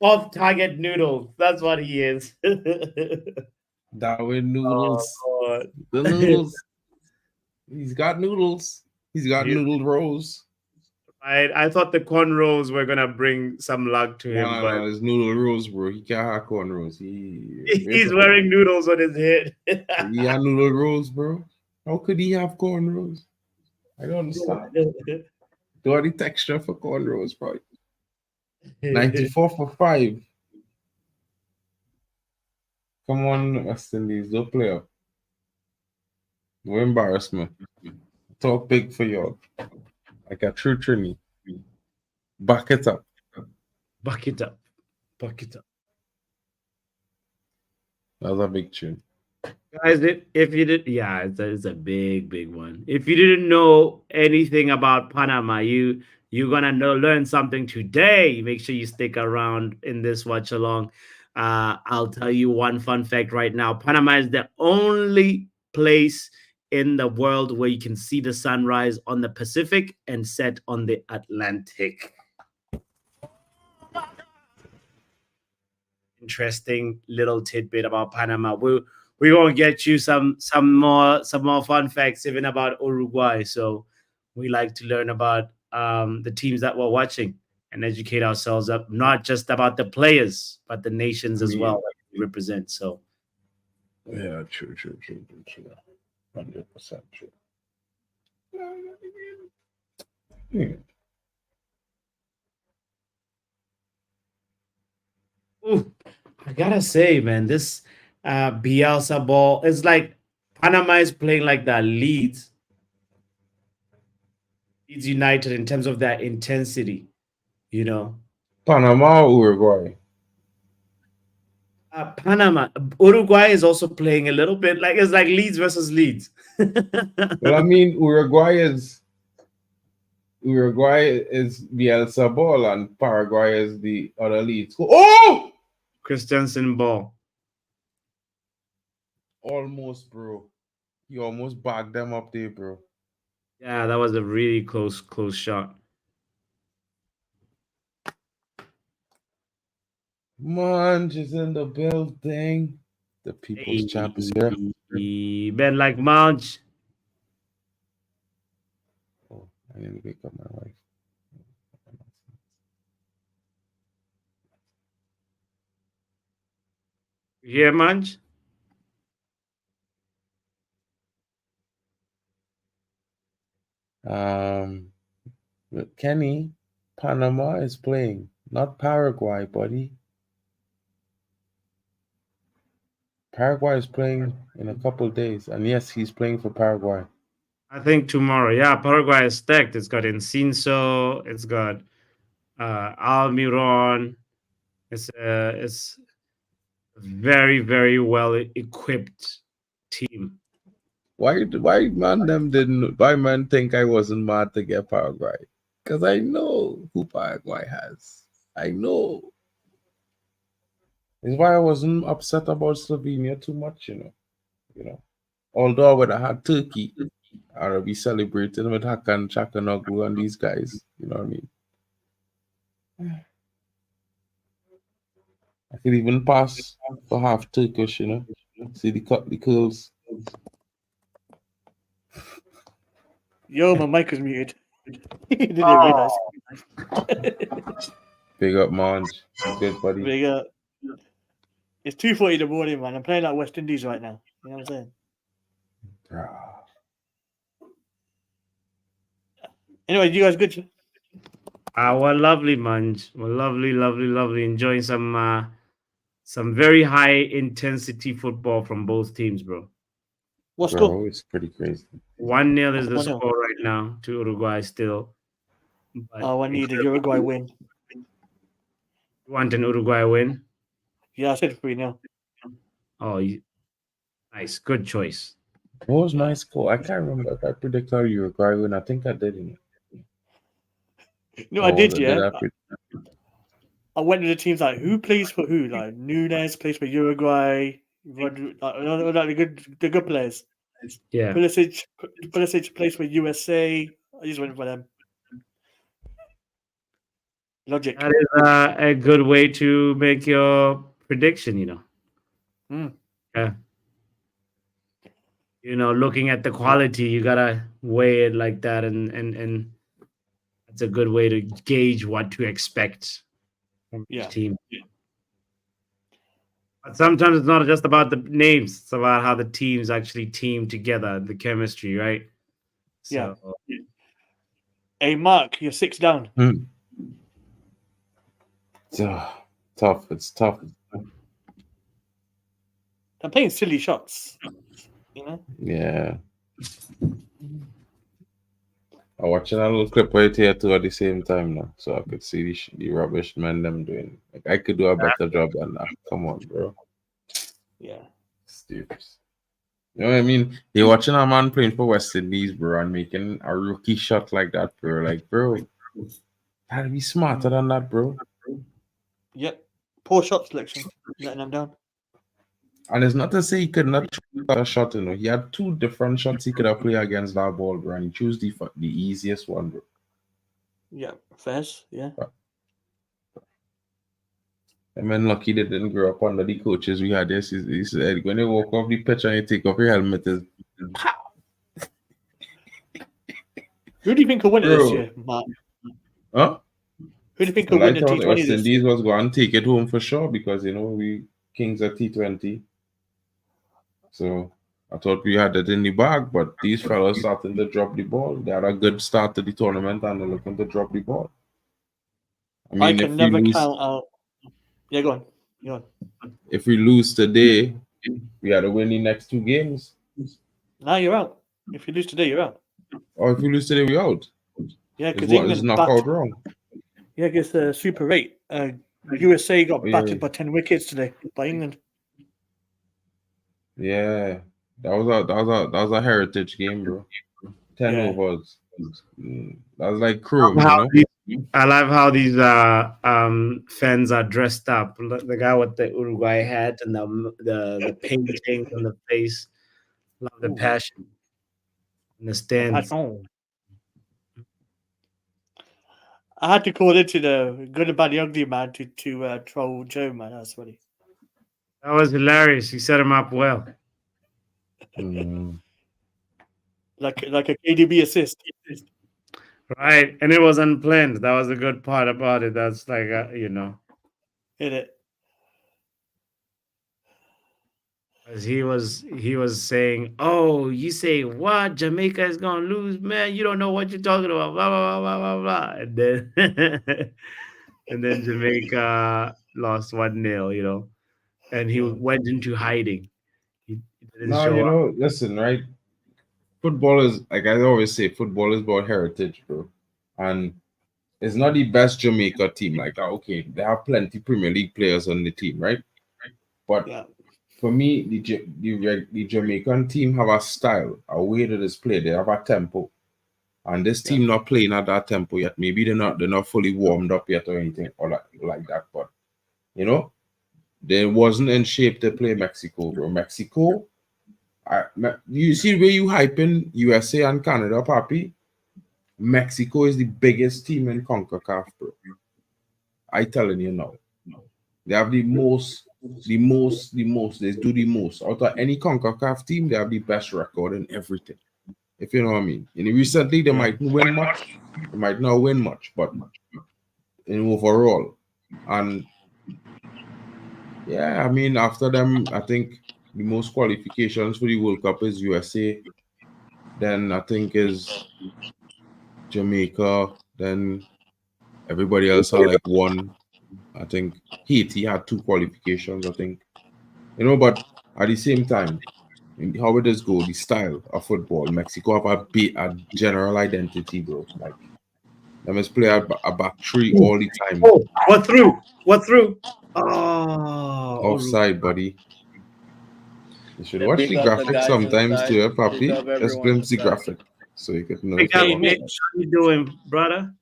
Off-target noodles. That's what he is. Darwin noodles. Oh, the noodles. He's got noodles. He's got noodle rolls. I thought the cornrows were gonna bring some luck to him, but it's noodle rolls, bro. He can't have cornrows. He's wearing noodles on his head. He had noodle rolls, bro. How could he have cornrows? I don't understand. Do all the texture for cornrows, bro. 94 for 5. Come on, West Indies, don't play up. No embarrassment. Talk big for y'all. Like a true Trini. Back it up. Back it up. Back it up. That was a big tune. Guys, if you did, yeah, it's a big one. If you didn't know anything about Panama, you're gonna learn something today. Make sure you stick around in this watch along. I'll tell you one fun fact right now. Panama is the only place in the world where you can see the sunrise on the Pacific and set on the Atlantic. Interesting little tidbit about Panama. We're gonna get you some more fun facts even about Uruguay. So we like to learn about the teams that we're watching and educate ourselves up, not just about the players, but the nations as well that we represent. So yeah, true. 100% true. Ooh, I gotta say, man, this Bielsa ball is like Panama is playing like that Leeds United in terms of that intensity, you know. Panama or Uruguay? Panama, Uruguay is also playing a little bit like it's like Leeds versus Leeds. Well, I mean, Uruguay is Bielsa ball and Paraguay is the other Leeds. Oh! Christensen ball. Almost, bro. You almost bagged them up there, bro. Yeah, that was a really close shot. Munch is in the building. The people's champ is here. Ben like Munch. Oh, I need to wake up my wife. You hear Munch? Kenny, Panama is playing, not Paraguay, buddy. Paraguay is playing in a couple days, and yes, he's playing for Paraguay. I think tomorrow. Yeah, Paraguay is stacked. It's got Enciso. It's got Almiron. It's a very, very well equipped team. Why man think I wasn't mad to get Paraguay? Because I know who Paraguay has. I know. It's why I wasn't upset about Slovenia too much, you know. Although I would have had Turkey, I would be celebrating with Hakan, Chakanoglu, and these guys. You know what I mean? I could even pass for half Turkish, you know. See the curls. Yo, my mic was muted. Didn't realize. Big up, Monge. Good, buddy. Big up. It's 2:40 in the morning, man. I'm playing like West Indies right now. You know what I'm saying? Anyway, you guys good? We're lovely, Munch. We're lovely. Enjoying some very high intensity football from both teams, bro. What's score? It's pretty crazy. 1-0 is the score right now to Uruguay still. But I need a Uruguay win. You want an Uruguay win? Yeah, I said 3-0. Oh, nice. Good choice. What was my score? I can't remember if I predicted Uruguay win. I think I did. No, I did, yeah. I went to the teams like who plays for who. Like Nunez plays for Uruguay. Like the good players. Yeah. Pulisic plays for USA. I just went for them. Logic. That is a good way to make your prediction, you know. Yeah. You know, looking at the quality, you gotta weigh it like that, and it's a good way to gauge what to expect from each team. Yeah. But sometimes it's not just about the names; it's about how the teams actually team together, the chemistry, right? So, yeah. Hey, Mark, you're 6 down. Tough. It's tough. I'm playing silly shots. You know? Yeah. I'm watching a little clip right here too at the same time now, so I could see the rubbish man them doing. Like I could do a better job than that. Come on, bro. Yeah. Stupid. You know what I mean? You're watching a man playing for West Indies, bro, and making a rookie shot like that, bro. Like, bro, gotta be smarter than that, bro. Yep. Poor shot selection, letting them down. And it's not to say he could not shoot a shot, you know. He had 2 different shots he could have played against that ball, bro, and he chose the easiest one, bro. Yeah, fairs, yeah. I mean, lucky they didn't grow up under the coaches we had. This he said when you walk off the pitch and you take off your helmet, is pow. Who do you think will win it this year, Mark? Huh? Who do you think will win the T20 West Indies was going to take it home for sure because, you know, we kings at T20. So I thought we had it in the bag, but these fellas starting to drop the ball. They had a good start to the tournament and they're looking to drop the ball. I mean, can never count out. Yeah, go on. Go on. If we lose today, we got to win the next 2 games. Now you're out. If you lose today, you're out. Or if we lose today, we're out. Yeah, because England is knockout wrong. Yeah, against the Super 8. USA got battered by 10 wickets today by England. Yeah, that was a heritage game, bro. 10 overs. That was like Chrome, I love how these fans are dressed up. The guy with the Uruguay hat and the painting on the face. Love the passion in the stands. I had to call into the good and bad the ugly man to troll Joe, man. That's funny. That was hilarious. He set him up well. Like a KDB assist. Right, and it was unplanned. That was the good part about it. That's like Hit it. As he was saying, "Oh, you say what? Jamaica is gonna lose, man? You don't know what you're talking about." Blah blah blah blah blah. And then Jamaica lost 1-0. And he went into hiding. He didn't show up. Listen, right? Football is, like I always say, football is about heritage, bro. And it's not the best Jamaica team. Like, okay, they have plenty Premier League players on the team, right? But for me, the Jamaican team have a style, a way that is played. They have a tempo, and this team not playing at that tempo yet. Maybe they're not fully warmed up yet or anything or like that. But they wasn't in shape to play Mexico, bro. Mexico. You see where you hyping USA and Canada, papi? Mexico is the biggest team in CONCACAF, bro. I telling you now. They have the most. They do the most. Out of any CONCACAF team, they have the best record in everything. If you know what I mean. And recently, they might win much. They might not win much, but in overall. And yeah, I mean, after them, I think the most qualifications for the World Cup is USA. Then I think is Jamaica. Then everybody else are like one. I think Haiti had 2 qualifications, I think. But at the same time, how it does go, the style of football, Mexico have a general identity, bro. Like, they must play a back 3 all the time. Oh, what through? Oh, offside, buddy. You should watch the graphic sometimes too, papi. Just glimpse the graphic so you could know. Hey, Mitch, how you doing, brother?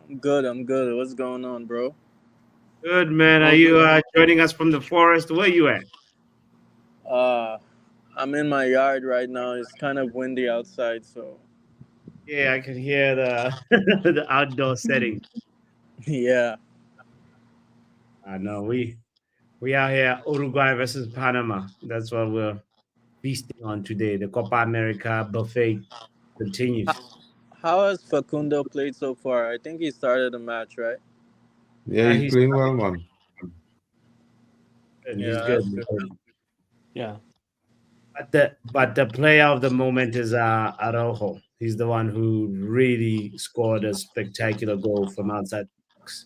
I'm good. What's going on, bro? Good, man. Are you joining us from the forest? Where you at? I'm in my yard right now. It's kind of windy outside, so. Yeah, I can hear the the outdoor setting. Yeah. I know we out here, Uruguay versus Panama. That's what we're feasting on today. The Copa America buffet continues. How has Facundo played so far? I think he started the match, right? Yeah, he's playing well, man. He's good. Yeah. But the player of the moment is Araujo. He's the one who really scored a spectacular goal from outside the box.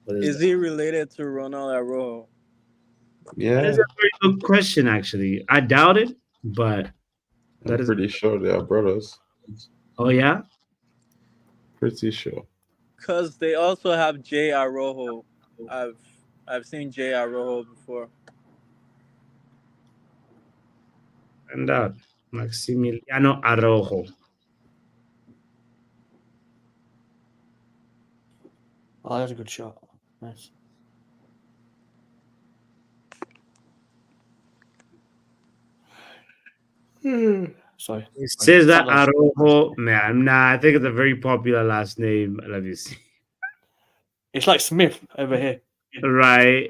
Is he related to Ronald Araujo? Yeah. That is a very good question, actually. I doubt it, but I'm pretty sure they are brothers. Oh, yeah? Pretty sure. Because they also have Jay Araujo. I've seen Jay Araujo before. And Maximiliano Araujo. Oh, that's a good shot. Nice. Sorry. Cesar Araujo, man. Nah, I think it's a very popular last name. Let me see. It's like Smith over here. Right.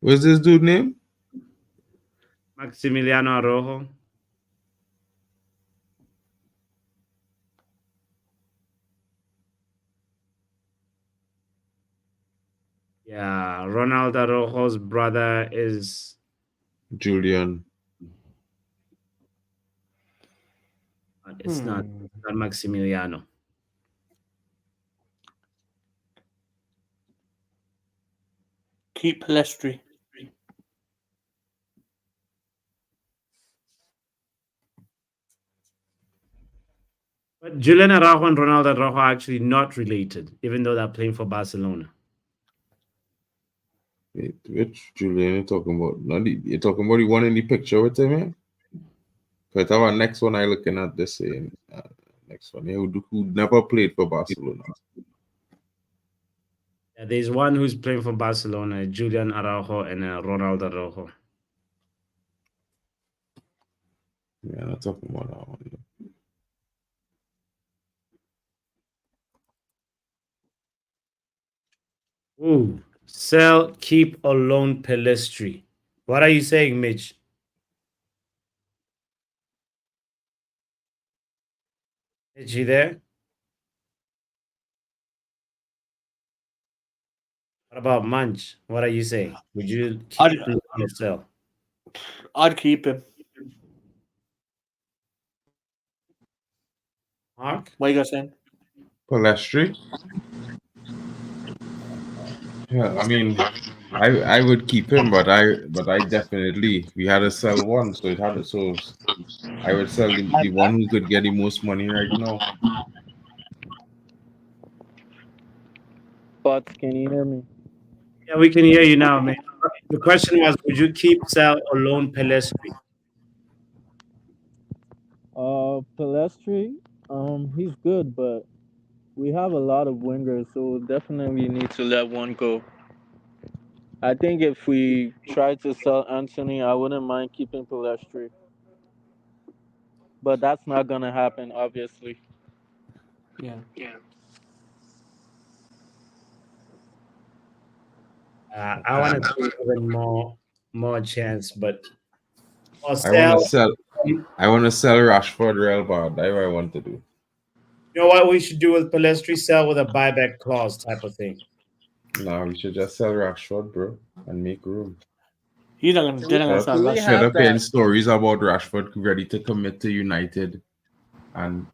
What's this dude name? Maximiliano Araujo. Yeah, Ronald Araujo's brother is Julian. It's not Maximiliano. Keep Palestri. But Julian Araujo and Ronaldo Araujo are actually not related, even though they're playing for Barcelona. Wait, which Julian you talking about? You're talking about the one in the picture with him, yeah? Because our next one I looking at the same. Next one, yeah, who never played for Barcelona. Yeah, there's one who's playing for Barcelona, Julian Araujo and Ronaldo Araujo. Yeah, I'm not talking about that one. Ooh, sell, keep, or loan Pelestri. What are you saying, Mitch? Is he there? What about Munch? What are you saying? Would you keep or sell? I'd keep him. Mark? What are you guys saying? Palestri? Yeah, I mean, I would keep him, but I definitely we had to sell one, so it had to I would sell the one who could get the most money right now. But can you hear me? Yeah, we can hear you now, man. The question was, would you keep, sell, or loan Pelestri? Palestri, he's good, but we have a lot of wingers, so definitely need to let one go. I think if we try to sell Antony, I wouldn't mind keeping Palestri. But that's not gonna happen, obviously. Yeah. I want to take even more chance, but I want to sell Rashford real bad. That's what I want to do. You know what we should do with Pelestri? Sell with a buyback clause type of thing. No, we should just sell Rashford, bro, and make room. He's not gonna sell Rashford. Instead of hearing stories about Rashford ready to commit to United, and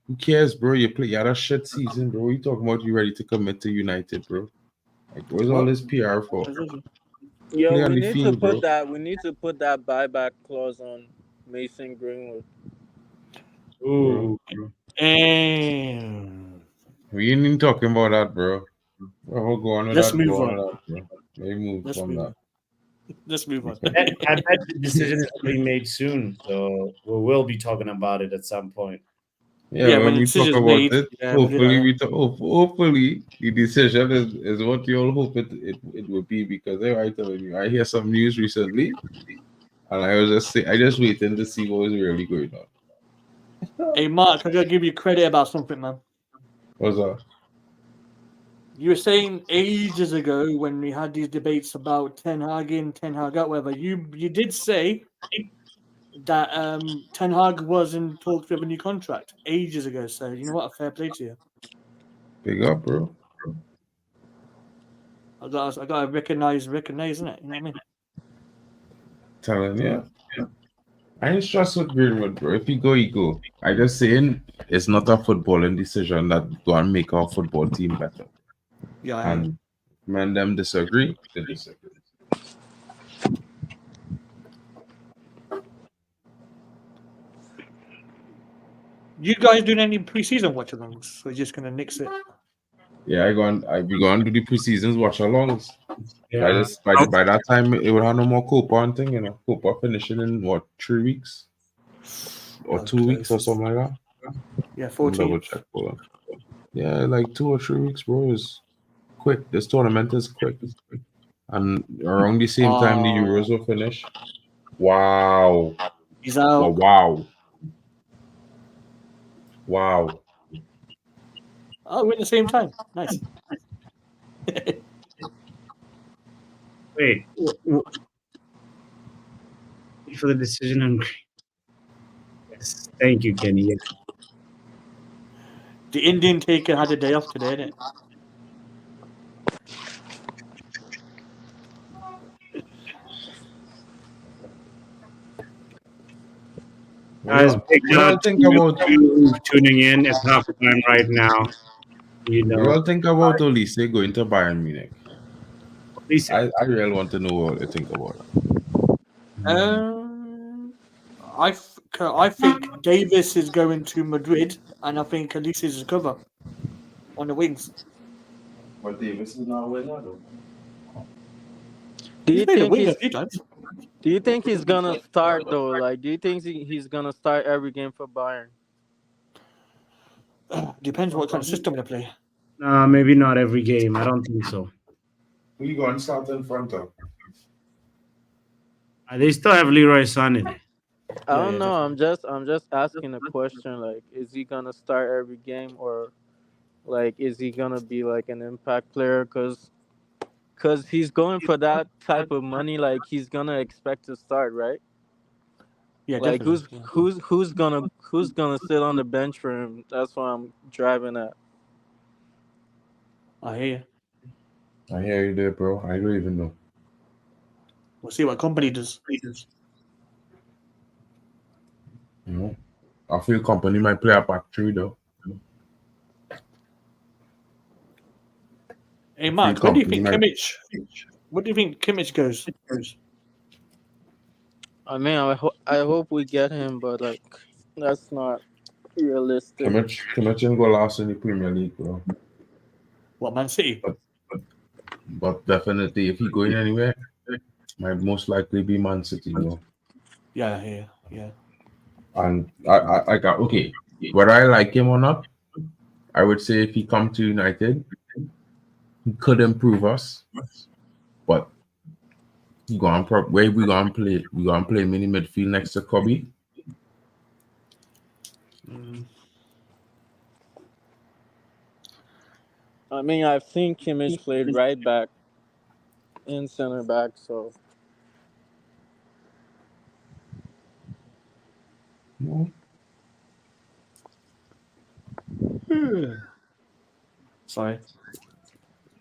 who cares, bro? You had a shit season, bro. What you talking about? You ready to commit to United, bro? Like, what's all this PR for? Yo, we need to put that buyback clause on Mason Greenwood. Ooh. And we ain't even talking about that, bro. We'll go on with let's that. move go on. That, bro. Maybe move let's on move that. Let's move on. I bet the decision is being made soon, so we will be talking about it at some point. Yeah, when we talk about made, it, hopefully hopefully the decision is what you all hope it will be, because I telling you, I hear some news recently, and I just waiting to see what was really going on. Hey Mark, I gotta give you credit about something, man. What's that? You were saying ages ago when we had these debates about Ten Hag in, Ten Hag out, whatever. You did say that Ten Hag was in talks with a new contract ages ago. So you know what? A fair play to you. Big up, bro. I gotta recognize, isn't it? You know what I mean? Telling you. I ain't stressed with Greenwood, bro. If you go, you go. I just saying it's not a footballing decision that gonna make our football team better. Yeah, and when them disagree, they disagree. You guys doing any preseason watch-alongs? Or you're just gonna nix it? Yeah, we going to do the preseasons watch-alongs. Yeah. By that time, it would have no more COPA and thing, you know. COPA finishing in what, 3 weeks or 2 weeks or something like that. Yeah, 14. Double check for them. Yeah, like 2 or 3 weeks, bro. Is quick. This tournament is quick, and around the same time the Euros will finish. Wow. He's out. Wow. Oh, we're at the same time. Nice. Wait. For the decision on. Yes, thank you, Kenny. Yes. The Indian taker had a day off today, didn't it? Guys, big We shout all out to think you about who's tuning in. It's halftime right now. You we know, all think about Olise going to Bayern Munich. please. I really want to know what you think about that. I think Davis is going to Madrid, and I think Elise is cover on the wings. But Davis is not winner though. Do you He's made a think wing a he's few times. Do you think he's gonna start though? Like, do you think he's gonna start every game for Bayern? Depends what kind of system they play. Maybe not every game. I don't think so. Who you going to start in front of? They still have Leroy Sané. I don't know. I'm just asking a question. Like, is he gonna start every game, or like is he gonna be like an impact player? Cause he's going for that type of money. Like, he's gonna expect to start, right? Yeah, Like, definitely. who's gonna sit on the bench for him? That's what I'm driving at. I hear you. I hear you there, bro. I don't even know. We'll see what company does. You know, I feel company might play a back three though. Hey, Mark, where do you think Kimmich? What do you think Kimmich goes? I mean, I hope we get him, but like, that's not realistic. Kimmich ain't gonna last in the Premier League, bro. What, Man City? But definitely, if he going anywhere, might most likely be Man City, bro. Yeah. And I got okay. Whether I like him or not, I would say if he come to United, he could improve us. But where we gonna play? We gonna play mini midfield next to Kobe. I mean, I've seen Kimmich played right back and center back, so. No. Sorry.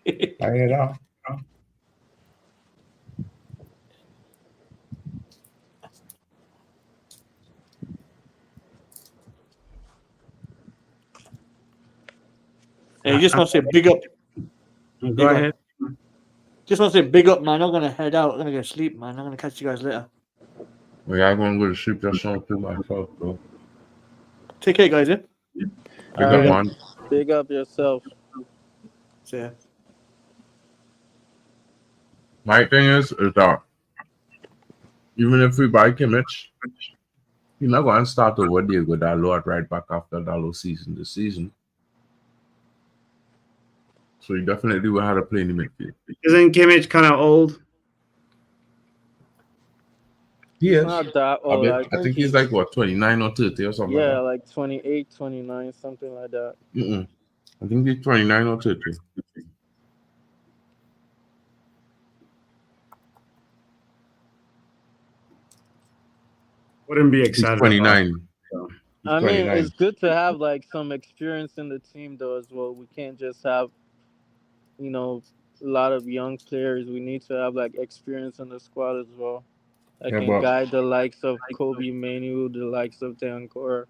I hear that. Hey, just want to say big up. Go ahead. Just want to say big up, man. I'm gonna head out. I'm gonna go sleep, man. I'm gonna catch you guys later. Yeah, I'm gonna go to sleep just on to myself, bro. Take care, guys. Big up, man. Big up yourself. See ya. My thing is that even if we buy Kimmich, you're not going to start over there with that low at right back after that low season this season. So you definitely will have to play in the midfield. Isn't Kimmich kind of old? He is. Not that old. I think he's like, what, 29 or 30 or something like that? Yeah, like 28, 29, something like that. I think he's 29 or 30. Wouldn't be excited. He's 29. I mean, it's good to have like some experience in the team though as well. We can't just have, a lot of young players. We need to have like experience in the squad as well. That can guide the likes of Kobe Manu, the likes of Dancor.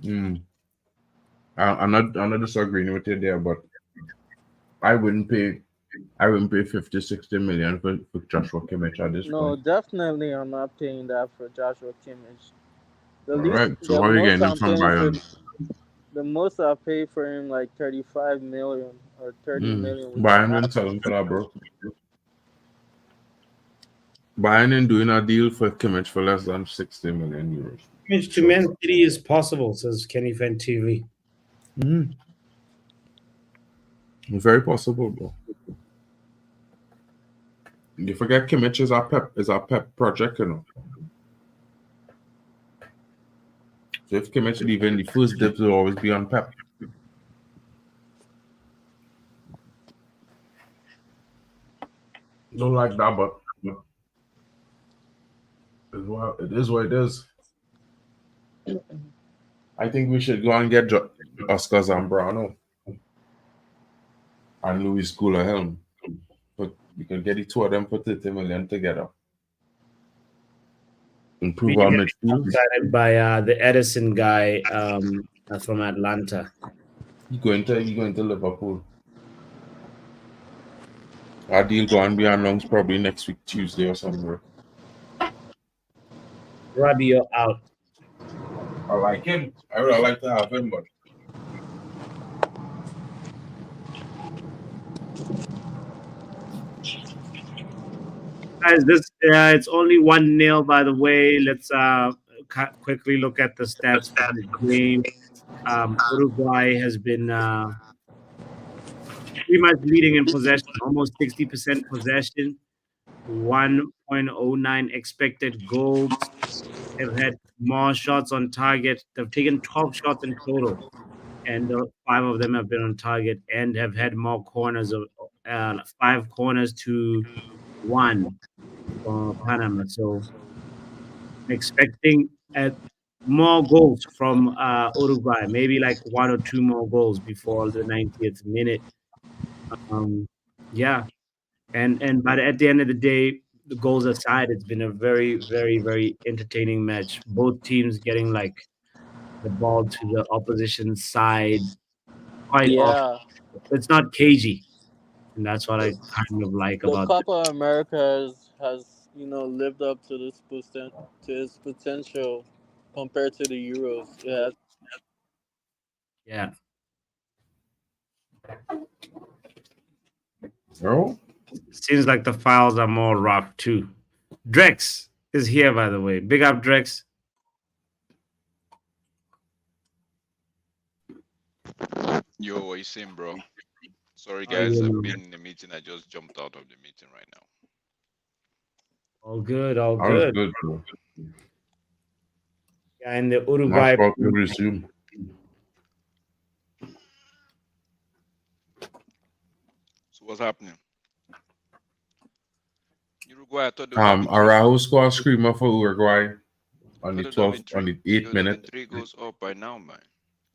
I'm not disagreeing with you there, but I wouldn't pay 50, 60 million for Joshua Kimmich at this point. No, definitely I'm not paying that for Joshua Kimmich. Alright, so how are you getting him from Bayern? The most I paid for him like 35 million or 30 million. Bayern didn't sell him for that, bro. Bayern ain't doing a deal for Kimmich for less than 60 million euros. Kimmich to Man City is possible, says Kenny Fan TV. Very possible, bro. You forget Kimmich is our Pep project, you know. So if Kimmich leaving, the first dibs will always be on Pep. Don't like that, but it is what it is. I think we should go and get Oscar Zambrano and Luis Gula-Helm. But we can get the two of them for 30 million together. Improve our midfield. Signed by the Edison guy from Atlanta. He going to Liverpool. Our deal going beyond longs probably next week, Tuesday or somewhere. Rabiot out. I like him. I would like to have him, but guys, this it's only 1-0, by the way. Let's quickly look at the stats for the game. Uruguay has been pretty much leading in possession, almost 60% possession, 1.09 expected goals. They've had more shots on target. They've taken 12 shots in total, and 5 of them have been on target, and have had more corners of 5 corners to 1 for Panama. So I'm expecting more goals from Uruguay, maybe like 1 or 2 more goals before the 90th minute. Yeah, but at the end of the day, the goals aside, it's been a very, very, very entertaining match. Both teams getting like the ball to the opposition side quite often. It's not cagey, and that's what I kind of like The about COPA AMERICA has lived up to its potential compared to the Euros. Yeah. no. Seems like the files are more rough too. Drex is here, by the way. Big up, Drex. Yo, what you saying, bro? Sorry, guys. I've been in the meeting. I just jumped out of the meeting right now. All good, all I was good. good, bro. Yeah, and the Uruguay. Not to resume. So what's happening? Uruguay, I thought they Araujo scored a screamer for Uruguay on the 12th, on the 8th minute. 3 goals up by now, man.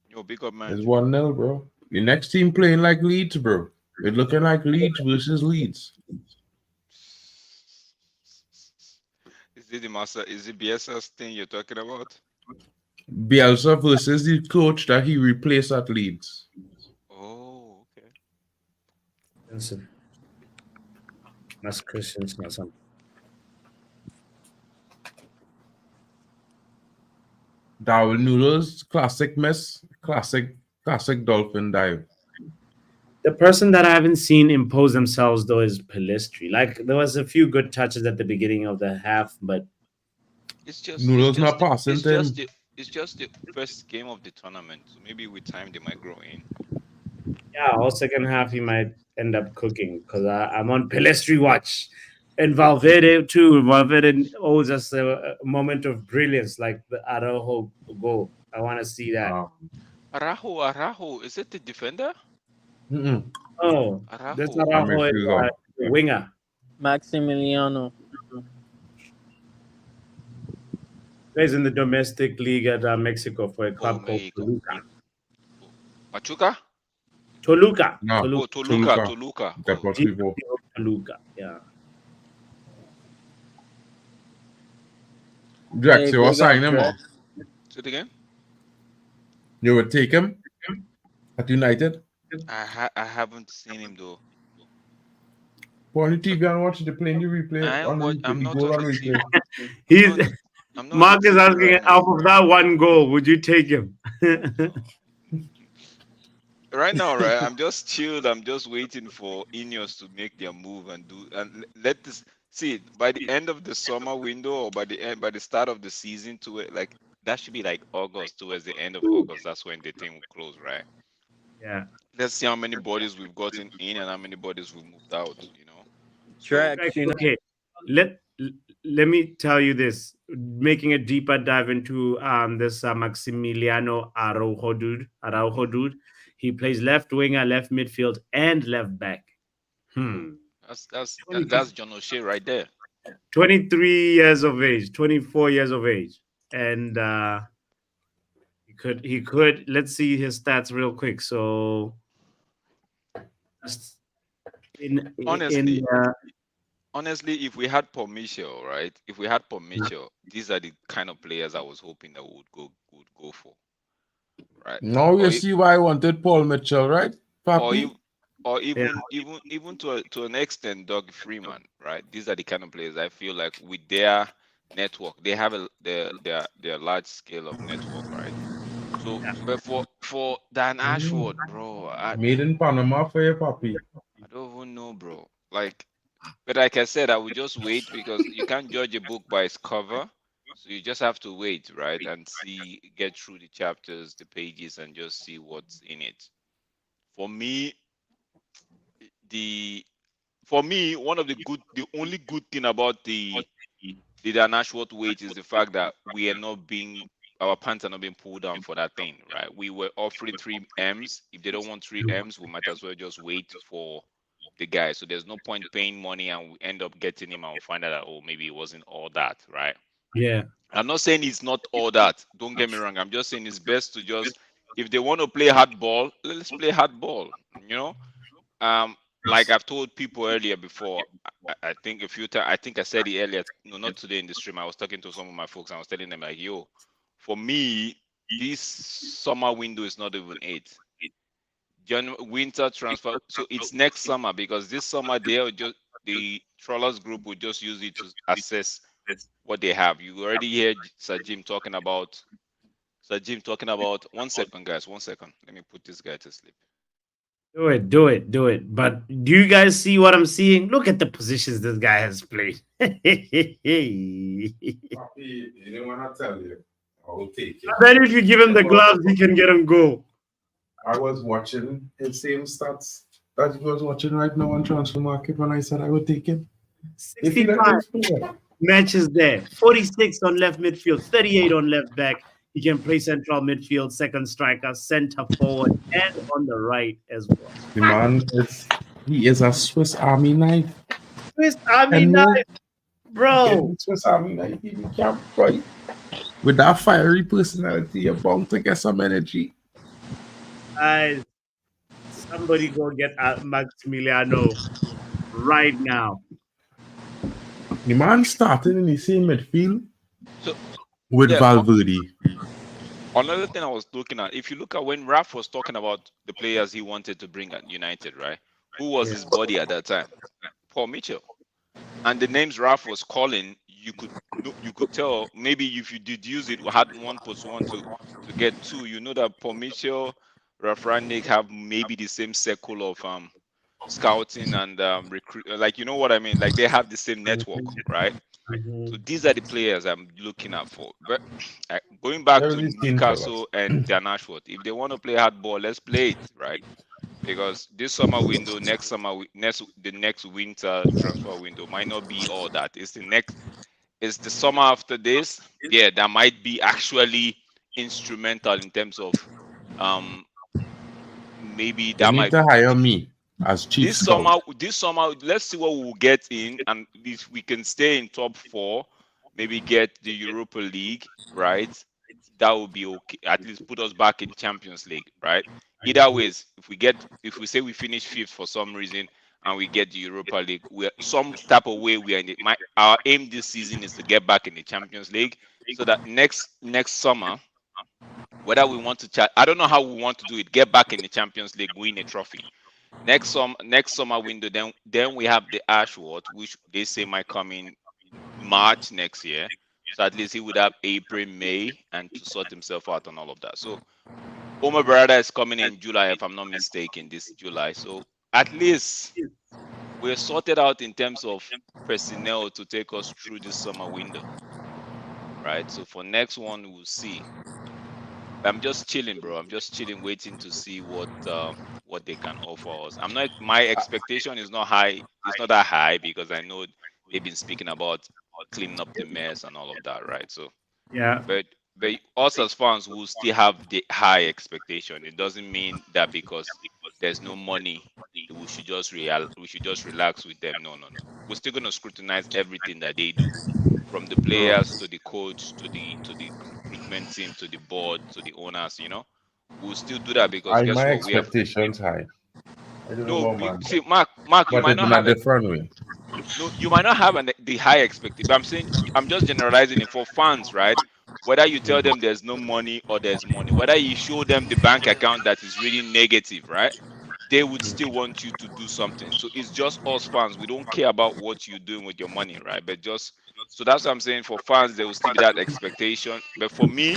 Yo, big up, man. It's 1-0, bro. The next team playing like Leeds, bro. It's looking like Leeds versus Leeds. Is it the master? Is it BSS thing you're talking about? Bielsa versus the coach that he replaced at Leeds. Oh, okay. Listen. That's Christians, not some. Darwin Noodles, classic miss, classic dolphin dive. The person that I haven't seen impose themselves though is Pelistri. Like there was a few good touches at the beginning of the half, but it's just Noodles not passing to him. It's just the first game of the tournament, so maybe with time they might grow in. Yeah, all second half he might end up cooking because I'm on Pelistri watch. And Valverde too. Valverde owes us a moment of brilliance like the Araujo goal. I want to see that. Araujo, is it the defender? Oh, that's Araujo is the winger. Maximiliano. Plays in the domestic league at Mexico for a club called Toluca. Pachuca? Toluca. No, Toluca. Toluca, yeah. Jack, so what's sign him? Say it again? You would take him at United? I haven't seen him though. Go on the TV and watch the playing the replay. I'm not on the TV. Mark is asking out of that one goal, would you take him? Right now, right? I'm just chilled. I'm just waiting for Ineos to make their move and let this see by the end of the summer window or by the start of the season to it, like that should be like August, towards the end of August. That's when the thing will close, right? Yeah. Let's see how many bodies we've gotten in and how many bodies we've moved out, you know. Okay. Let me tell you this. Making a deeper dive into this Maximiliano Araujo dude. He plays left winger, left midfield, and left back. That's John O'Shea right there. 23 years of age, 24 years of age, and he could. Let's see his stats real quick. So, honestly, if we had Paul Mitchell, right? If we had Paul Mitchell, these are the kind of players I was hoping that we would go for, right? Now you see why I wanted Paul Mitchell, right, Papi? Or even to an extent, Doug Freeman, right? These are the kind of players I feel like with their network, they have their large scale of network, right? So, but for Dan Ashford, bro, Made in Panama for your Papi. I don't even know, bro. Like, but like I said, I will just wait because you can't judge a book by its cover. So you just have to wait, right, and see, get through the chapters, the pages, and just see what's in it. For me, the the only good thing about the Dan Ashworth wait is the fact that our pants are not being pulled down for that thing, right? We were offering 3 M's. If they don't want 3 M's, we might as well just wait for the guy. So there's no point paying money and we end up getting him and we find out that, oh, maybe it wasn't all that, right? Yeah. I'm not saying it's not all that. Don't get me wrong. I'm just saying it's best to just, if they want to play hardball, let's play hardball, you know? Like I've told people earlier before, I think a few times, I think I said it earlier, no, not today in the stream. I was talking to some of my folks and I was telling them like, yo, for me, this summer window is not even it. Winter transfer, so it's next summer because this summer the trawlers group will just use it to assess what they have. You already heard Sir Jim talking about 1 second, guys, 1 second. Let me put this guy to sleep. Do it. But do you guys see what I'm seeing? Look at the positions this guy has played. Papi, you didn't want to tell you. I will take it. Then if you give him the gloves, he can get him goal. I was watching the same stats that you was watching right now on Transfer Market when I said I would take him. 65 matches there. 46 on left midfield, 38 on left back. He can play central midfield, second striker, center forward, and on the right as well. The man he is a Swiss Army knife. Swiss Army knife, bro. Swiss Army knife, he can't fight. With that fiery personality, you're bound to get some energy. Somebody go get Maximiliano right now. The man started in the same midfield with Valverde. Another thing I was looking at, if you look at when Raf was talking about the players he wanted to bring at United, right? Who was his body at that time? Paul Mitchell. And the names Raf was calling, you could tell, maybe if you deduce it, had 1+1 to get 2, you know that Paul Mitchell, Raf Rangnick have maybe the same circle of scouting and recruit, like, you know what I mean? Like they have the same network, right? So these are the players I'm looking at for. But going back to Newcastle and Dan Ashworth, if they want to play hardball, let's play it, right? Because this summer window, the next winter transfer window might not be all that. It's the summer after this. Yeah, that might be actually instrumental in terms of maybe that might hire me as chief this summer, let's see what we'll get in, and if we can stay in top 4, maybe get the Europa League, right? That would be okay. At least put us back in Champions League, right? Either ways, if we say we finish 5th for some reason and we get the Europa League, we're some type of way we are in it. Our aim this season is to get back in the Champions League, so that next summer, whether we want to I don't know how we want to do it, get back in the Champions League, win a trophy. Next summer window, then we have the Ashworth, which they say might come in March next year. So at least he would have April, May, and to sort himself out and all of that. So Omar Barada is coming in July, if I'm not mistaken, this July. So at least we're sorted out in terms of personnel to take us through this summer window, right? So for next one, we'll see. I'm just chilling, bro. I'm just chilling, waiting to see what they can offer us. My expectation is not high. It's not that high because I know they've been speaking about cleaning up the mess and all of that, right? So yeah. But us as fans will still have the high expectation. It doesn't mean that because there's no money, we should just relax with them. No. We're still gonna scrutinize everything that they do, from the players to the coach to the recruitment team to the board to the owners. You know, we'll still do that because guess my what? We have expectations high. I don't know, man. See, Mark, you but might not have a different way. No, you might not have the high expectation, but I'm saying I'm just generalizing it for fans, right? Whether you tell them there's no money or there's money, whether you show them the bank account that is really negative, right? They would still want you to do something. So it's just us fans. We don't care about what you're doing with your money, right? But just so that's what I'm saying. For fans, there will still be that expectation. But for me,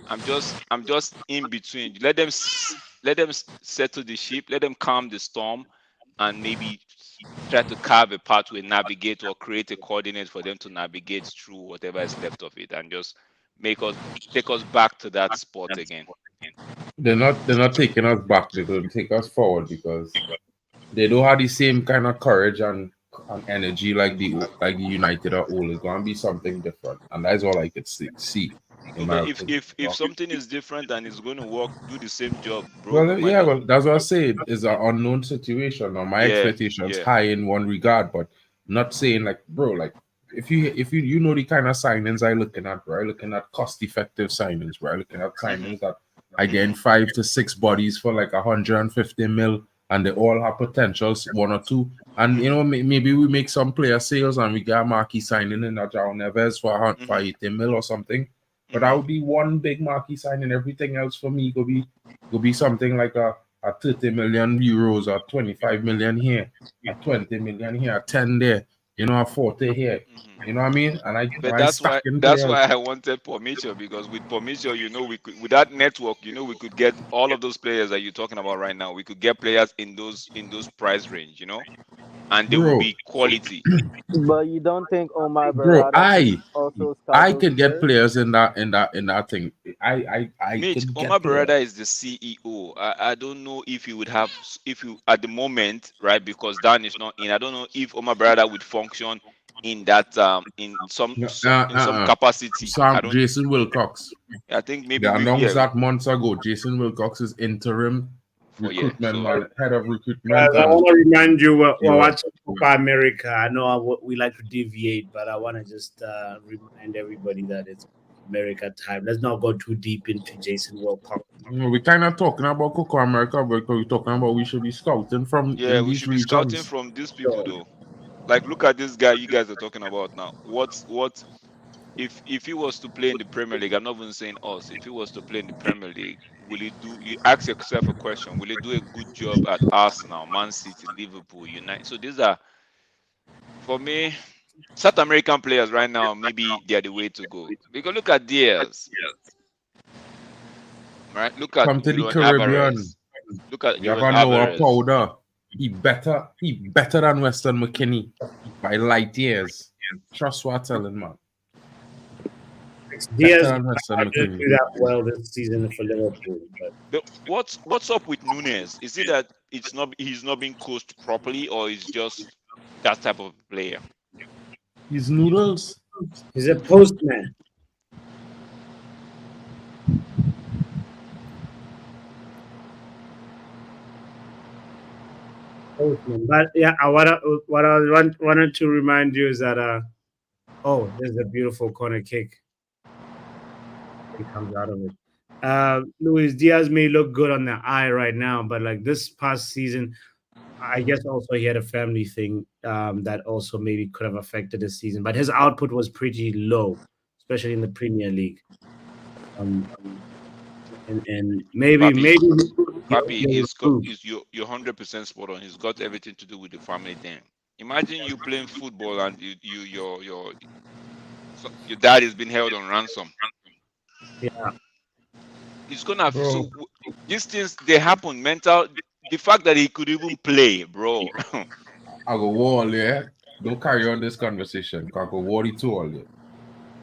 I'm just in between. Let them settle the ship. Let them calm the storm, and maybe try to carve a pathway, navigate, or create a coordinate for them to navigate through whatever is left of it, and just take us back to that spot again. They're not taking us back. They're going to take us forward because they don't have the same kind of courage and energy like the United are all. It's going to be something different, and that's all I could see. No, but if something is different and it's going to work, do the same job, bro. Well, yeah, well, that's what I say. It's an unknown situation. Now, my expectations high in one regard, but not saying like, bro, like if you know the kind of signings I looking at, bro, I looking at cost-effective signings, bro. I looking at signings that I get 5 to 6 bodies for like 150 mil, and they all have potentials, 1 or 2. And you know, maybe we make some player sales and we get a marquee signing in that João Neves for 80 mil or something. But that would be one big marquee signing. Everything else for me could be something like a 30 million euros or 25 million here, a 20 million here, a 10 there, you know, a 40 here. You know what I mean? And that's why I wanted Pochettino, because with Pochettino, you know, we could, with that network, you know, we could get all of those players that you're talking about right now. We could get players in those price range, you know, and they will be quality. But you don't think Omar bro, I can get players in that thing. Mitch, Omar Beretta is the CEO. I don't know if you would have, if you at the moment, right? Because Dan is not in. I don't know if Omar Beretta would function in that in some capacity. Jason Wilcox. I think maybe they announced that months ago. Jason Wilcox is interim recruitment, head of recruitment. I want to remind you, we're watching COPA AMERICA. I know we like to deviate, but I want to just remind everybody that it's America time. Let's not go too deep into Jason Wilcox. We're kind of talking about COPA AMERICA, but we're talking about we should be scouting from we should be scouting from these people though. Like, look at this guy you guys are talking about now. What if he was to play in the Premier League? I'm not even saying us. If he was to play in the Premier League, will he do? You ask yourself a question: will he do a good job at Arsenal, Man City, Liverpool, United? So these are, for me, South American players right now. Maybe they're the way to go. Because look at Diaz, right? Look at come to the Caribbean. Look at Noah Powder. He better than Weston McKennie by light years. Trust what I'm telling, man. Diaz did that well this season for Liverpool. But what's up with Nunes? Is it that he's not being coached properly, or is just that type of player? He's noodles. He's a postman. But yeah, what I wanted to remind you is that there's a beautiful corner kick. He comes out of it. Luis Diaz may look good on the eye right now, but like this past season, I guess also he had a family thing that also maybe could have affected his season. But his output was pretty low, especially in the Premier League. And maybe you're 100% spot on. He's got everything to do with the family thing. Imagine you playing football and your dad has been held on ransom. Yeah, it's gonna have, so these things, they happen. Mental, the fact that he could even play, bro. I go wall, yeah. Don't carry on this conversation. I go war it all, yeah.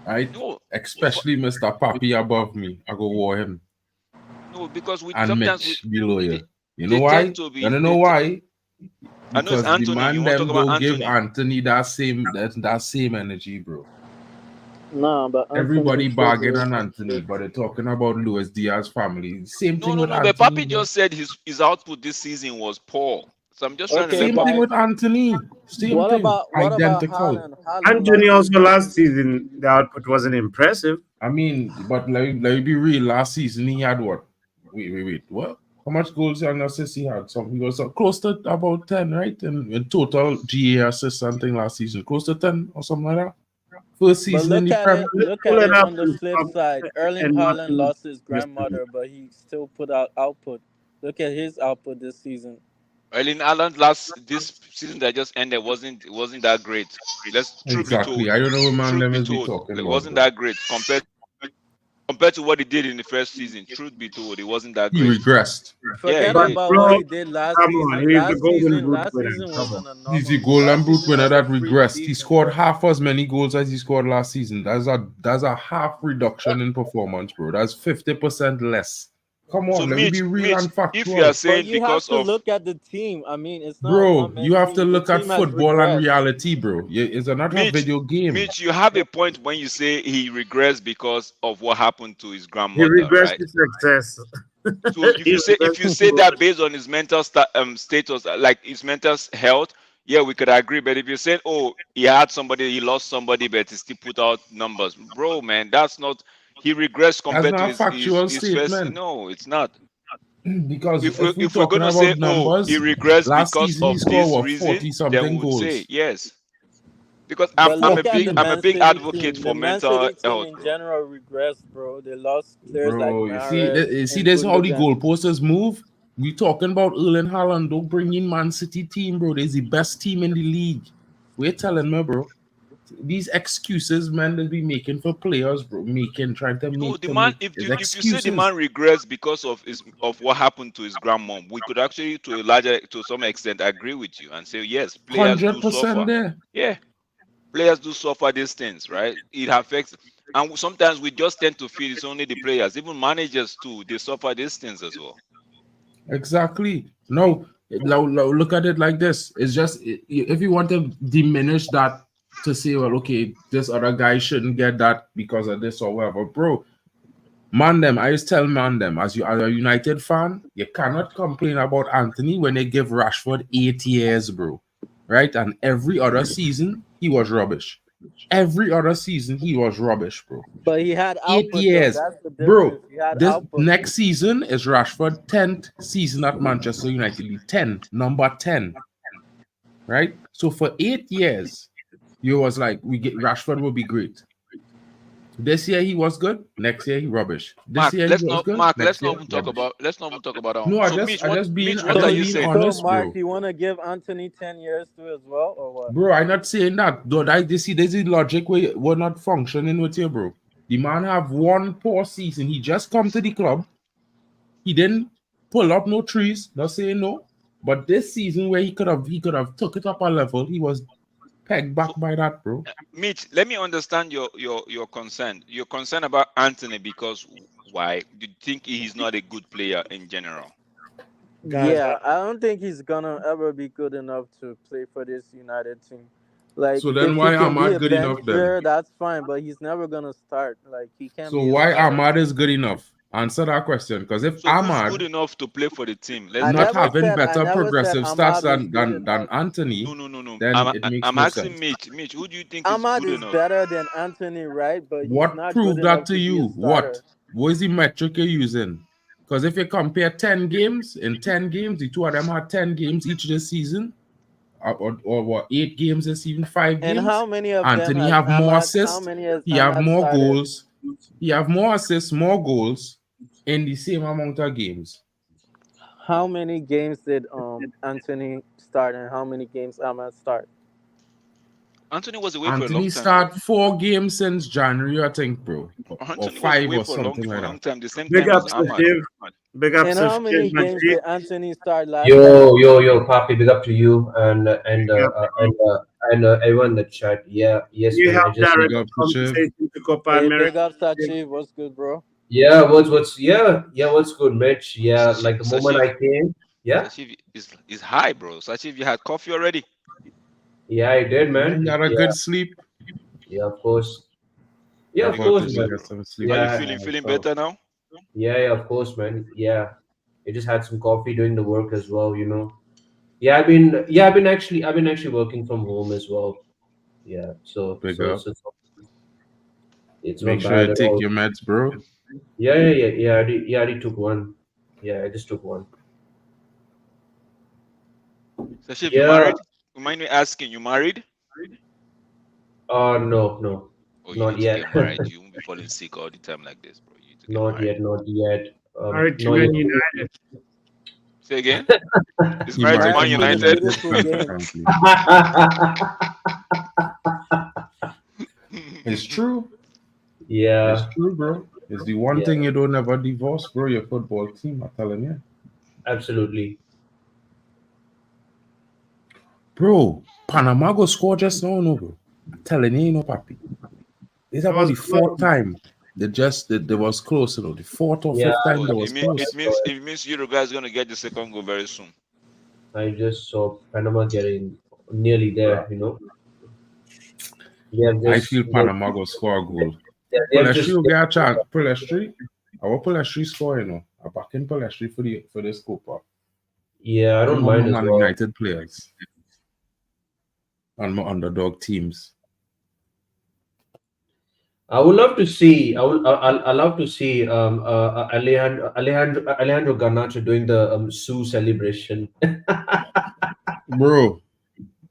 Right? No, especially Mr. Papi above me. I go war him. No, because we and sometimes Mitch below you. You know why? You know why? I know it's Antony. The man you them want to go Antony. give Antony that same energy, bro. No, but everybody bargain on Antony, but they're talking about Luis Diaz family. Same thing with Antony. But Papi just said his output this season was poor. So I'm just trying to same thing with Antony. What about identical. Antony also last season the output wasn't impressive. I mean, but let me be real. Last season he had what? Wait. What? How much goals and assists he had? He was close to about 10, right? In total GA assists something last season. Close to 10 or something like that. First But season in the Premier League. look at it on the flip side. Erling and Haaland Martin lost his grandmother, but he still put out output. Look at his output this season. Erling Haaland this season that just ended wasn't that great. Truth be Exactly. told. I don't know what man Truth them be is be told, talking it about, wasn't bro. that great compared to what he did in the first season. Truth be told, it wasn't that He great. regressed. Yeah, he Forget But did. about what bro, he did last come on, season. he's the golden boot Last winner. season Come on. wasn't a He's the normal. golden Last boot season winner was a that freak regressed. He season. scored half as many goals as he scored last season. That's a half reduction in performance, bro. That's 50% less. Come So on, let me be real and If you are factual. But saying you have because to of look at the team. I mean, it's not a Bro, one-man you have to team. The look at team has football and regressed. reality, bro. It's not a video game. Mitch, you have a point when you say he regressed because of what happened to his He grandmother, regrets right? his success. So He if regrets you his say goal. that based on his mental status, like his mental health, yeah, we could agree. But if you say, oh, he lost somebody, but he still put out numbers, bro, man, that's not. He regressed That's compared to not a factual his first. statement. No, it's not. Because if we're If we're talking gonna say, about oh, he numbers, regressed last because season he of scored this what, reason, 40 then we something would say goals. yes. Because But I'm a look at big the I'm a Man big City advocate team. The for Man mental City team health, in bro. general regressed, bro. They lost players like Bro, Mahrez and there's how the Gundogan. goalposters move. We talking about Erling Haaland. Don't bring in Man City team, bro. They're the best team in the league. We're telling me, bro. These excuses, man, that we making for players, bro, trying to No, make the to man. make is If you say the excuses. man regrets because of what happened to his grandmom, we could actually, to some extent, agree with you and say yes, players do 100% suffer. there. Yeah, players do suffer these things, right? It affects, and sometimes we just tend to feel it's only the players, even managers too. They suffer these things as well. Exactly. No, look at it like this. It's just if you want to diminish that to say, well, okay, this other guy shouldn't get that because of this or whatever, bro. Man, them, I just tell man them as you are a United fan, you cannot complain about Antony when they give Rashford 8 years, bro. Right? And every other season he was rubbish. Every other season he was rubbish, bro. But he had 8 output though. years. That's the Bro, difference. He had this output. next season is Rashford 10th season at Manchester United. 10, number 10. Right? So for 8 years, you was like, Rashford will be great. This year he was good. Next year he rubbish. This year he was good. Let's Next not year even talk rubbish. about that one. No, So Mitch, I what are just you being saying? So, honest, Mark, bro. you want to give Antony 10 years too as well, or what? Bro, I'm not saying that. Though there's a logic where we're not functioning with you, bro. The man have one poor season. He just come to the club. He didn't pull up no trees. Not saying no. But this season where he could have took it up a level, he was pegged back by that, bro. Mitch, let me understand your concern. You're concerned about Anthony because why? Do you think he's not a good player in general? Guys, Yeah, I don't think he's gonna ever be good enough to play for this United team. Like, So then if he why can be Ahmad a good bench enough then? player, that's fine. But he's never gonna start. Like, he can't So be a why starter. Ahmad is good enough? Answer that question. Because if So who's good Ahmad enough to play for the team? Let's I get not never real. having said I better never said progressive stats Ahmad is good than enough. Anthony, No. then it makes I'm no asking sense. Mitch. Mitch, who do you think is Ahmad good is enough? better than Antony, right? But he's What not good proved that enough to to be a you? What? starter. What is the metric you're using? Because if you compare 10 games, in 10 games, the two of them had 10 games each this season, or what, 8 games this season, 5 And games. how many of them Anthony has have more Ahmad? How assists, many has he have Ahmad more started? goals, he have more assists, more goals in the same amount of games. How many games did Antony start, and how many games Ahmad start? Anthony was away for a long Anthony time, though. start 4 games since January, I think, bro. Or Anthony was 5 away or for something for like a that. long time, the same big time as ups to Ahmad. Shiv. Big And ups to how Shiv many games Majid. did Antony start last season? Yo, Papi, big up to you Big up. and everyone in the chat. Yeah, yes, We man. have I just Big direct up to Chiv. conversation to Copa Hey, America. big up, Sachiv. What's good, bro? yeah, what's good, Mitch? Yeah, like the moment Sachiv, I came, yeah, Sachiv is high, bro. Sachiv, you had coffee already? yeah, I did, Yeah, man. he had a Yeah, good sleep. yeah, of course. He Yeah, How of do you about to course, feel? go man. get some sleep. How you Yeah, feeling so better now? yeah, of course, man. Yeah, I just had some coffee doing the work as well. I've been actually working from home as well. Yeah, so Big so up. so, so it's Make not sure bad you at take all. your meds, bro. Yeah. I already took one. Yeah, I just took one. Sashif, you Yeah. married? Remind me asking, you married? No, Oh, you not need to yet. get married. You won't be falling sick all the time like this, bro. You need to get Not married. yet, not yet. Married to Not Man yet. United. Say again? Is He married to married Right Man to Man after the United? United. Liverpool game. Frankly. It's true. Yeah, It's true, bro. It's the one yeah, thing you don't ever divorce, bro. Your football team, I'm telling you. absolutely. Bro, Panama go score just now, no, bro. I'm telling you, no, papi. It's That about was the close. fourth time. They was close, you know. The fourth or Yeah, fifth time Oh, they it was means close. Uruguay is gonna get the second goal very soon. I just saw Panama getting nearly Bro. there, you know. They have I just feel Panama go score a goal. they have Palestri just will get a chance. Palestri, I want Palestri score, you know. I'm backing Palestri for this COPA. yeah, I don't I'm one of mind as Man well. United players and my underdog teams. I would love to see. I love to see Alejandro Garnacho doing the Sue celebration. Bro,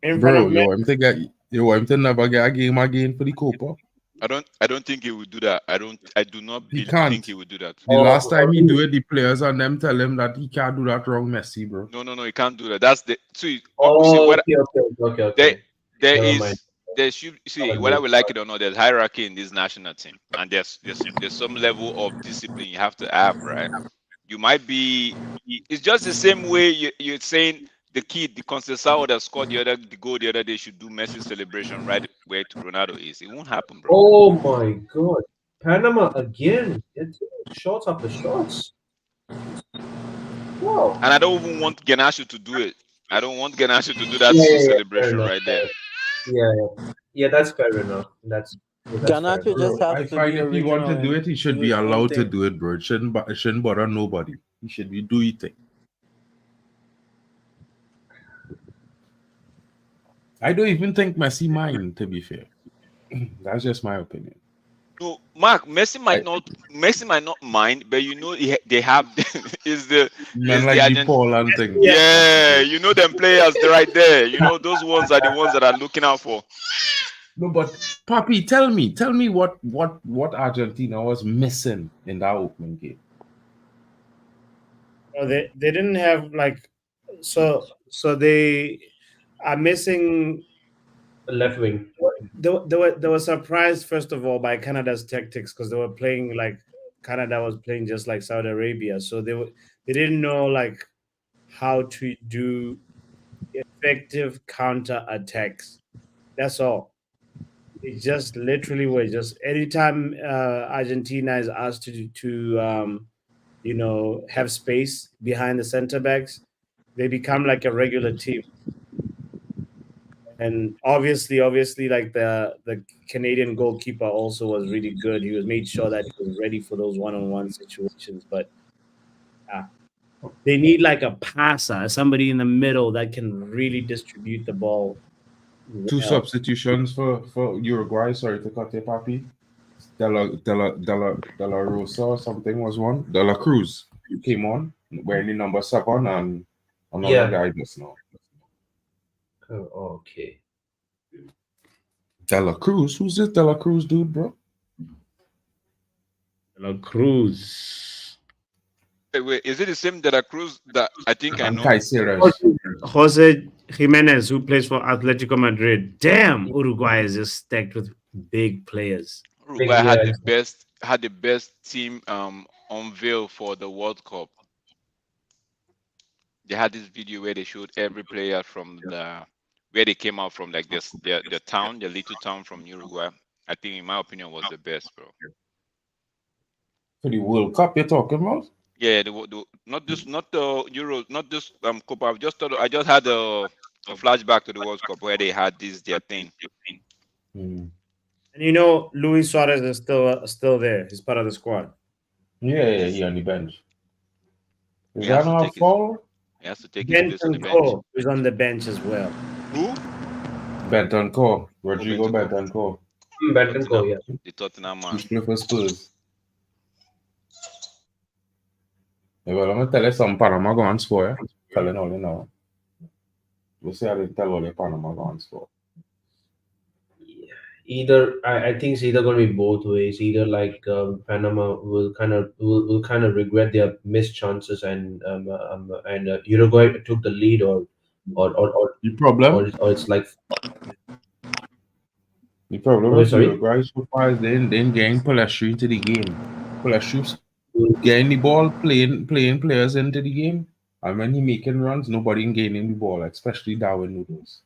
In front of I'm thinking never get a game again for the COPA. I don't think he would do that. I do not He think can't. he would do that. The last time he Really? do it, the players and them tell him that he can't do that wrong, Messi, bro. No, he can't do that. That's the see Oh, what okay. there there Never mind. is there should see whether Apologies. we like it or not, there's hierarchy in this national team. And there's some level of discipline you have to have, right? You might be it's just the same way you're saying the kid, the Conceição that scored the goal the other day should do Messi celebration right where Ronaldo is. It won't happen, bro. Oh my God, Panama again! It's shots after shots. Wow. And I don't even want Ganasho to do it. I don't want Ganasho to do that Yeah, Sue yeah, yeah. Fair celebration enough. right there. Yeah. That's fair enough. That's fair Garnacho enough. just Bro, has I to be find if he want original to do and it, he should do be his own allowed to thing. do it, bro. It shouldn't bother nobody. He should be doing it. I don't even think Messi mind, to be fair. That's just my opinion. No, Mark, Messi might not mind, but you know they have is the Man, the like the agent. Paul and thing. Yeah, you know them players, they're right there. You know those ones are the ones that are looking out for. No, but Papi, tell me what Argentina was missing in that opening game. Oh, they didn't have like so they are missing. Left wing. They were surprised first of all by Canada's tactics because they were playing like Canada was playing just like Saudi Arabia, so they didn't know like how to do effective counter attacks. That's all. It just literally was just anytime Argentina is asked to have space behind the center backs, they become like a regular team. And obviously, like the Canadian goalkeeper also was really good. He was made sure that he was ready for those one-on-one situations. But they need like a passer, somebody in the middle that can really distribute the ball. Two Well. substitutions for Uruguay. Sorry to cut you, Papi. De La Rosa or something was one. De La Cruz came on wearing the number 7 and another guy just now. Oh, okay. De La Cruz? Who's this De La Cruz dude, bro? De La Cruz. Wait, is it the same De La Cruz that I think I know? Jose Jimenez, who plays for Atletico Madrid. Damn, Uruguay is just stacked with big players. Uruguay had the best team unveiled for the World Cup. They had this video where they showed every player from where they came out from, like this the town, the little town from Uruguay. I think, in my opinion, was the best, bro. For the World Cup you're talking about? Yeah, not the Euro, not this Copa. I just had a flashback to the World Cup where they had their thing. Mm. And you know, Luis Suarez is still there. He's part of the squad. Yeah, he on the bench. Is He that not a foul? He has to take his place on the bench. Bentancur is on the bench as well. Who? Bentancur. Rodrigo Bentancur. Bentancur, yeah. The Tottenham man. He's playing for Spurs. Yeah, well, I'm going to tell you some Panama go and score. Telling all you know. You see, I didn't tell all the Panama gone score. Either I think it's either going to be both ways. Either like Panama will kind of regret their missed chances, and Uruguay took the lead, or or or, The problem, or it's like, the problem okay, with sorry. Uruguay so far is they didn't getting Palestri into the game. Palestri's getting the ball, playing players into the game, and when he making runs, nobody gaining the ball, especially Darwin Noodles.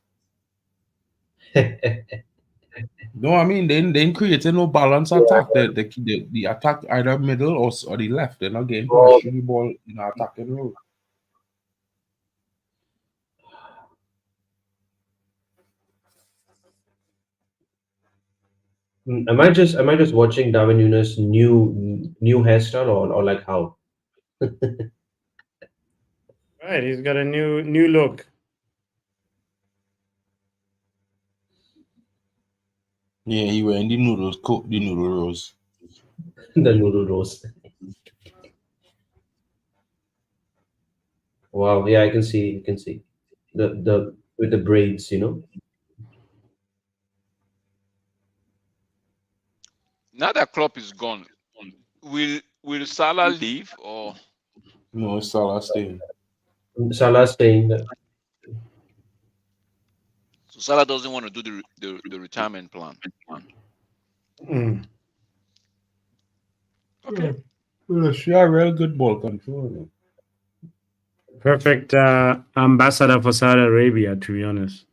No, I mean they ain't creating no balance attack. The attack either middle or the left. They're not getting Oh, Palestri the ball in the attacking role. am I just watching Darwin Nunes' new hairstyle, or like how? Right, he's got a new look. Yeah, he wearing the noodles coat, the noodle rose. The noodle rose. Wow, yeah, I can see, the with the braids. Now that Klopp is gone, will Salah leave, or No, it's Salah staying. Salah saying that. so Salah doesn't want to do the retirement plan? Mm. Okay. Well, she a real good ball control. Perfect ambassador for Saudi Arabia, to be honest.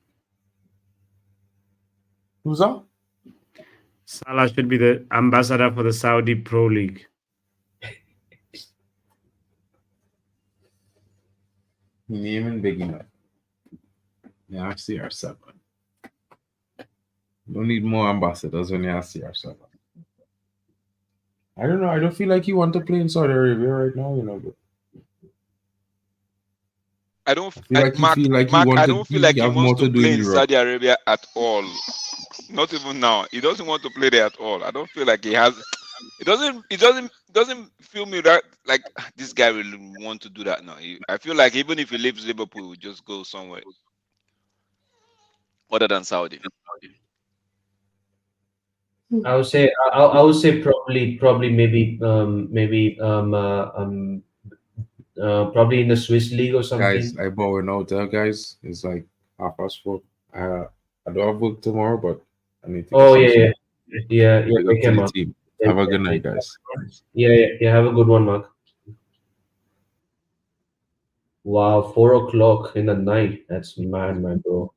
Who's that? Salah should be the ambassador for the Saudi Pro League. Name big enough. Yeah, CR7. Don't need more ambassadors when you have CR7. I don't know. I don't feel like you want to play in Saudi Arabia right now, but I don't, I feel like you Mark. feel like you Mark, want I to don't feel like he have wants more to to do play in in Europe. Saudi Arabia at all. Not even now. He doesn't want to play there at all. I don't feel like he has. It doesn't feel me that like this guy will want to do that now. I feel like even if he leaves Liverpool, he will just go somewhere other than Saudi. I would say probably probably in the Swiss league or Guys, something. I bowing out there, guys. It's like 4:30. I don't have work tomorrow, but I need to get Oh, some yeah, sleep. yeah, yeah, yeah. Big up Take to care, the Mark. team. Yeah, Have a good yeah, night, guys. yeah, yeah, yeah. Have a good one, Mark. Wow, 4 o'clock in the night. That's mad, my bro.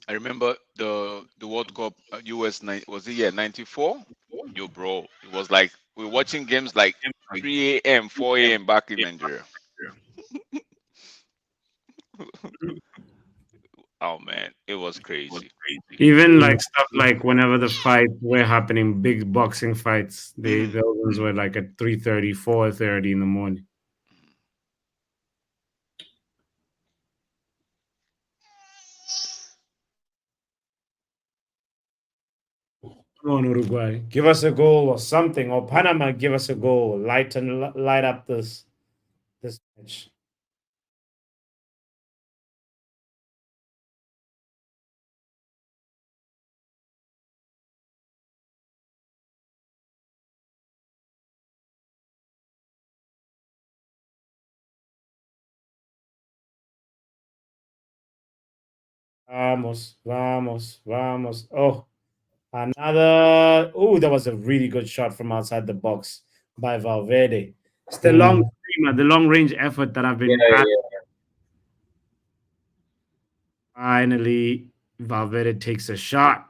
I remember the World Cup US was it, yeah, 94? Yo, bro, it was like we were watching games like 3 a.m., 4 a.m. back in Nigeria. Oh man, it was crazy. Even like stuff like whenever the fights were happening, big boxing fights, those ones were like at 3:30, 4:30 in the morning. Come on, Uruguay, give us a goal or something, or Panama, give us a goal. Light up this match. Vamos, vamos, vamos. Oh, another. Oh, that was a really good shot from outside the box by Valverde. It's the long Mm, streamer, the long range effort that I've yeah, been at. yeah. Finally, Valverde takes a shot.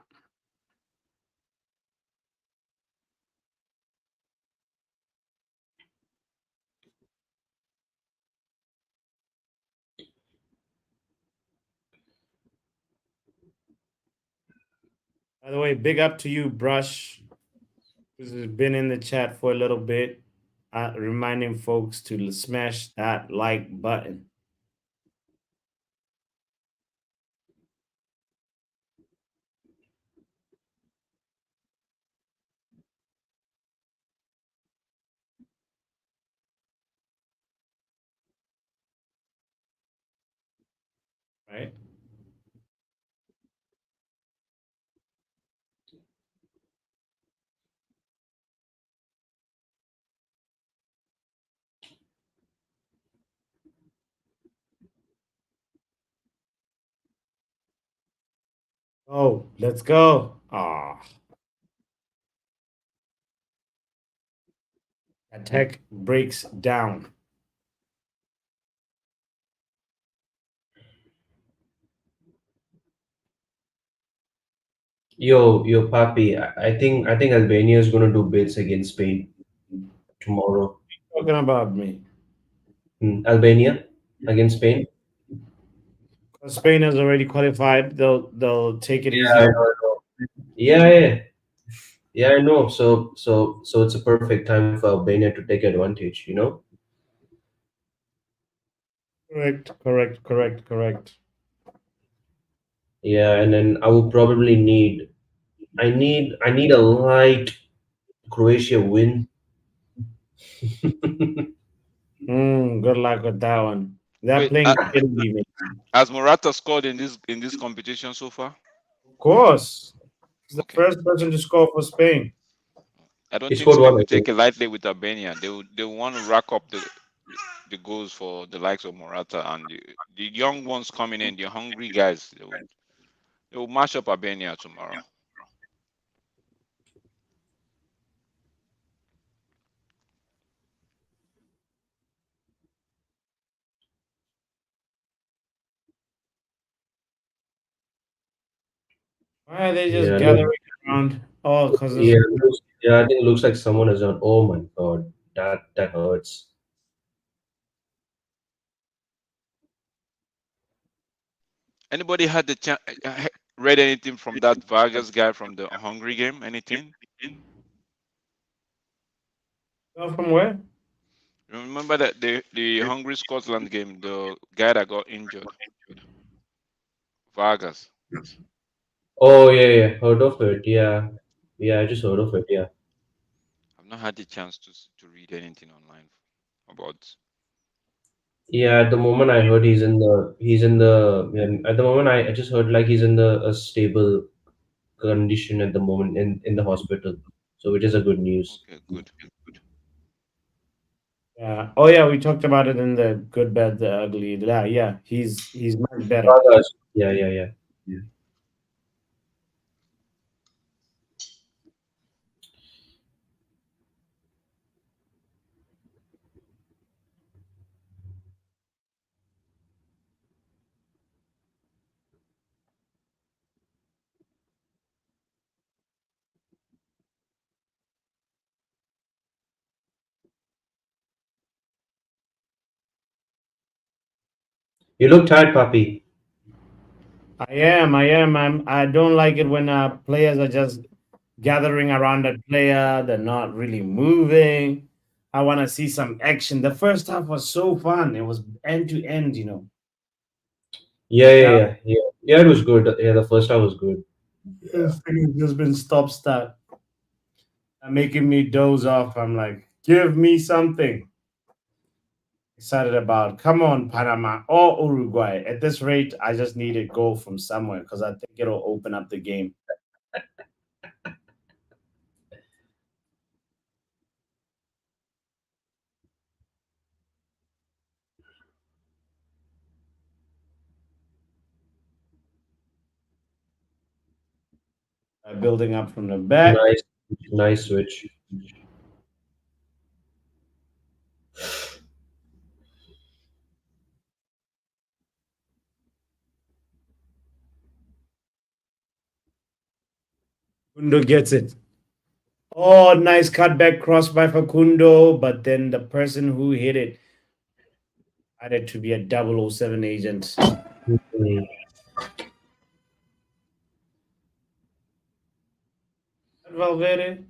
By the way, big up to you, Brush, who's been in the chat for a little bit, reminding folks to smash that like button. right? Oh, let's go. Ah, attack breaks down. Papi. I think Albania is gonna do bits against Spain tomorrow. Talking about me. Albania against Spain. 'Cause Spain has already qualified. They'll take it Yeah, easy. I know, I know. Yeah, yeah, yeah. I know. So it's a perfect time for Albania to take advantage. Correct, correct, correct, correct. Yeah, and then I will probably need. I need a light Croatia win. Good luck with that one. They're Wait, playing Italy, man. has Morata scored in this competition so far? Of course. He's the Okay. first person to score for Spain. I He don't think scored Spain one, will I think. take it lightly with Albania. They will want to rack up the goals for the likes of Morata and the young ones coming in, the hungry guys. They will mash up Albania tomorrow. Why are they just Yeah, gathering around? Oh, because yeah, yeah. I think it looks like someone has done. Oh my God, that hurts. Anybody had the chance read anything from that Vargas guy from the Hungary game? Anything? from where? You remember that the Hungary Scotland game, the guy that got injured, Vargas. Oh yeah, yeah. Heard of it? Yeah, yeah. I just heard of it. Yeah. I've not had the chance to read anything online about. Yeah, at the moment I heard at the moment I just heard like he's in the a stable condition at the moment in the hospital. So which is a good news. Okay, good. Yeah. Oh yeah, we talked about it in the good, bad, the ugly. Yeah, yeah. He's much better. Brothers. Yeah, yeah, yeah. You look tired, puppy. I don't like it when players are just gathering around a player. They're not really moving. I want to see some action. The first half was so fun. It was end to end. Yeah, But yeah, now yeah, yeah. Yeah, it was good. Yeah, the first half was good. Yeah. this thing has just been stop start and making me doze off. I'm like, give me something excited about. Come on, Panama or Uruguay. At this rate, I just need a goal from somewhere because I think it'll open up the game. Building up from the back. Nice, nice switch. Facundo gets it. Oh, nice cutback cross by Facundo, but then the person who hit it had it to be a 007 agent. Mm. Valverde.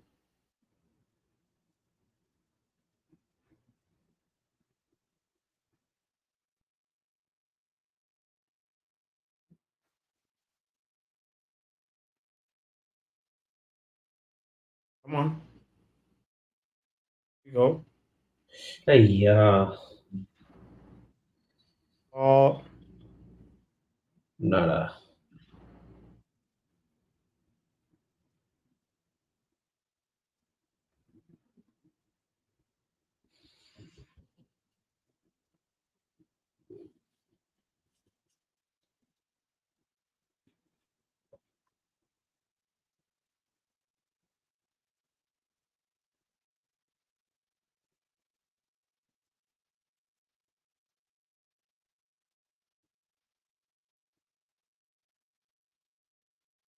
Come on. Here we go. Yeah. Oh, Nada.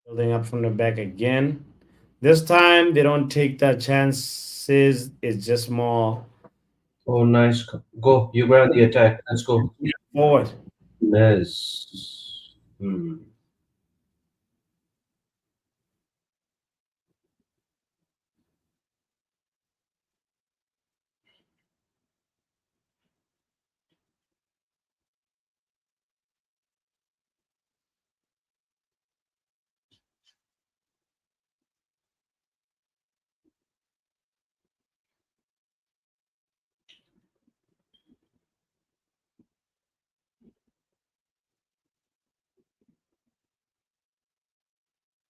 Building up from the back again. This time they don't take that chances. It's just more Oh, nice. Go. You grab the attack. Let's go. forward. Yes. Hmm.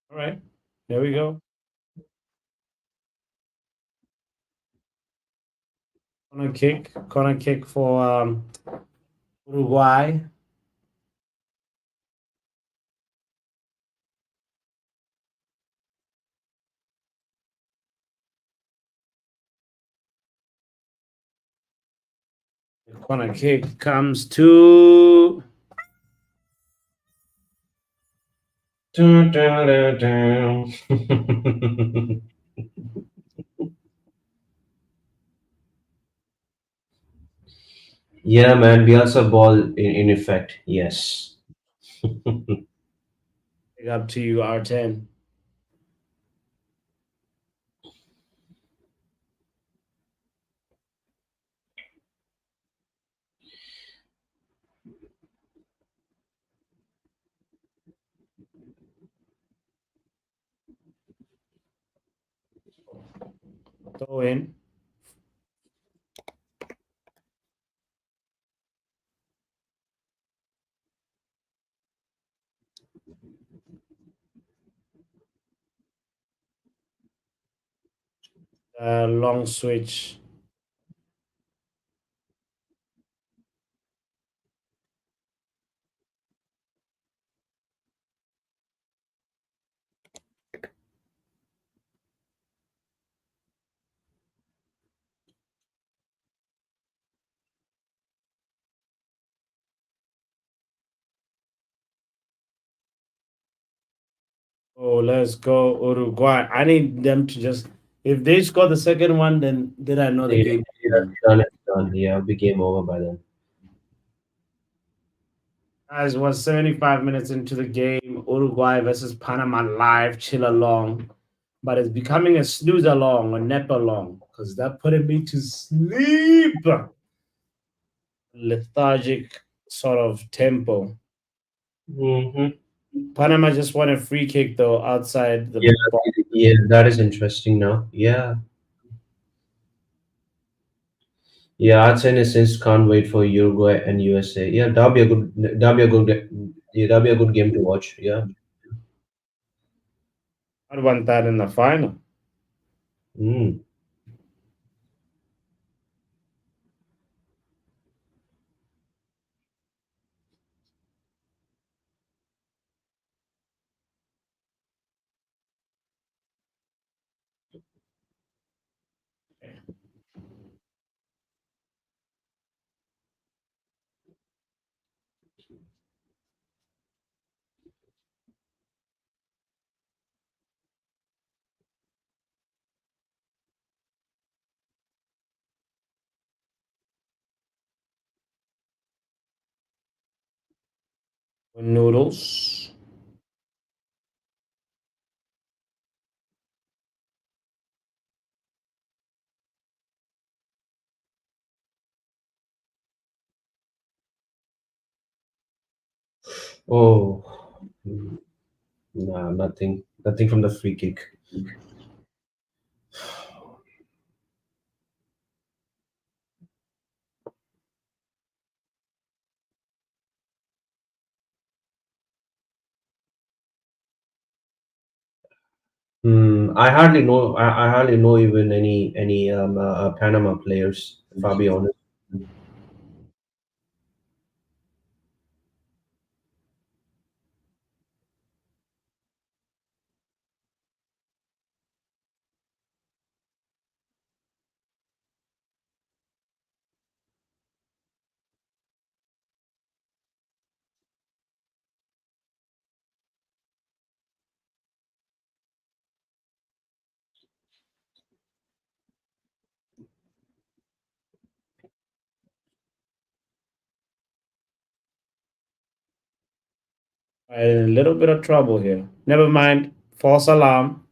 All right. There we go. Corner kick for Uruguay. The corner kick comes to Dun, dun, dun, dun. Yeah, man. Bielsa ball in effect. Yes. up to you, R10. Throw in. Long switch. Oh, let's go Uruguay. I need them to just if they score the second one, then I know the Yeah, game. yeah, done. It's done. Yeah, we game over by then. Guys, was 75 minutes into the game. Uruguay versus Panama live, chill along. But it's becoming a snooze along, a nap along, because that putting me to sleep. Lethargic sort of tempo. Mm-hmm. Panama just won a free kick though outside the Yeah, box. yeah, that is interesting now. Yeah. Yeah, Arsenal since can't wait for Uruguay and USA. Yeah, that'll be a good game to watch. Yeah. I want that in the final. Mm. Noodles. Oh, nah, nothing. Nothing from the free kick. I hardly know. I hardly know even any Panama players, if I'll be honest. In a little bit of trouble here. Never mind. False alarm.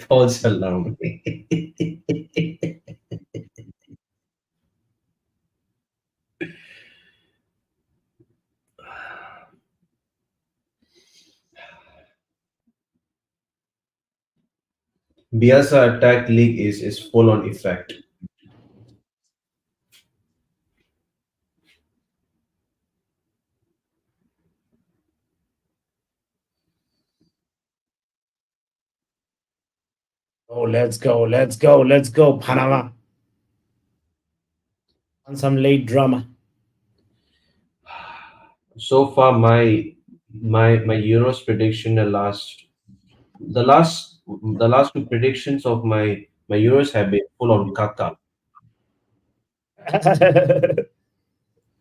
False alarm. Bielsa attack league is full on effect. Oh, let's go. Let's go. Let's go, Panama. On some late drama. So far, my Euros prediction the last two predictions of my Euros have been full on caca.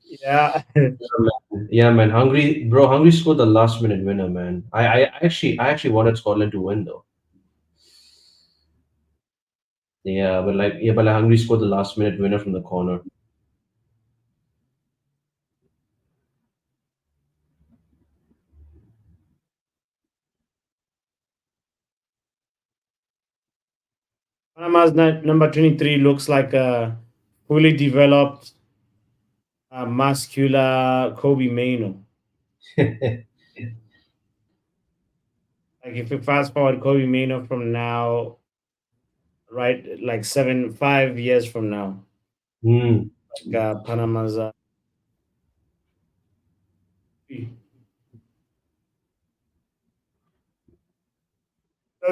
Yeah. Yeah, man. Hungary scored the last minute winner, man. I actually wanted Scotland to win though. Yeah, but like Hungary scored the last minute winner from the corner. Panama's number 23 looks like a fully developed muscular Kobe Mano. Like if you fast forward Kobe Mano from now, right, like 5 years from now, Hmm. like Panama's that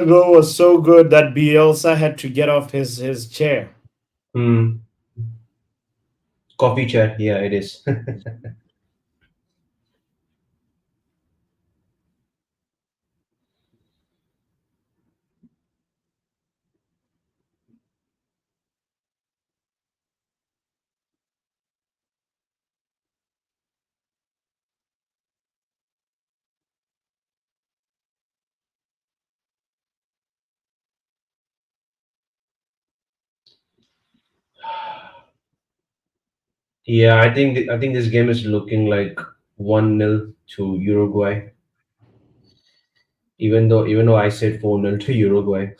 goal was so good that Bielsa had to get off his chair. Hmm. Coffee chat. Yeah, it is. Yeah, I think this game is looking like 1-0 to Uruguay. Even though I said 4-0 to Uruguay.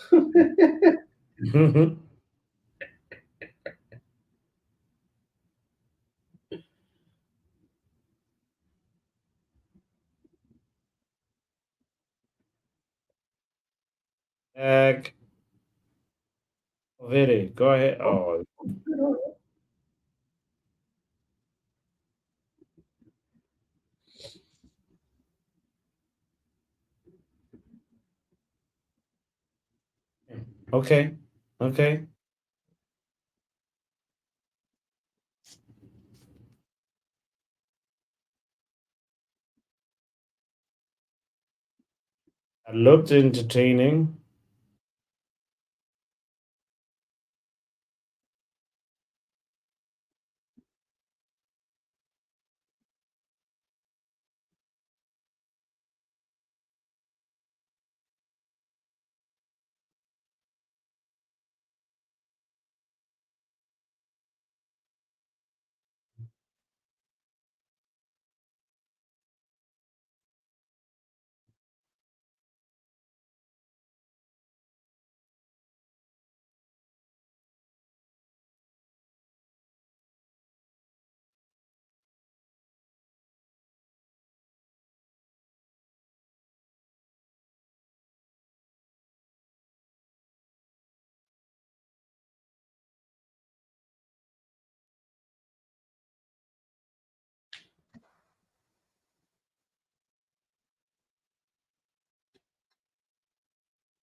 Ag, Vere, go ahead. Oh, okay, okay. That looked entertaining.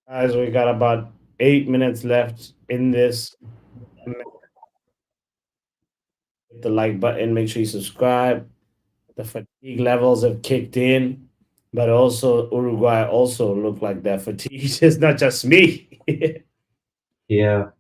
Guys, we got about 8 minutes left in this. Hit the like button. Make sure you subscribe. The fatigue levels have kicked in, but also Uruguay also look like they're fatigued. It's not just me. Yeah.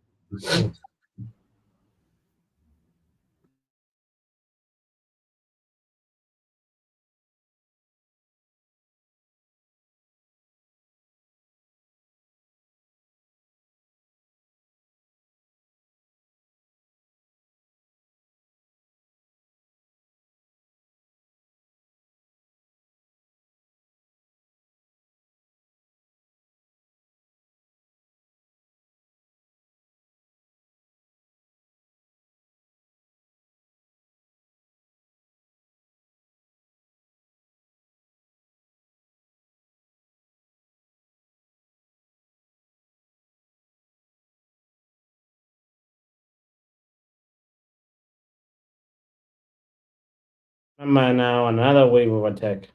Panama now another wave of attack.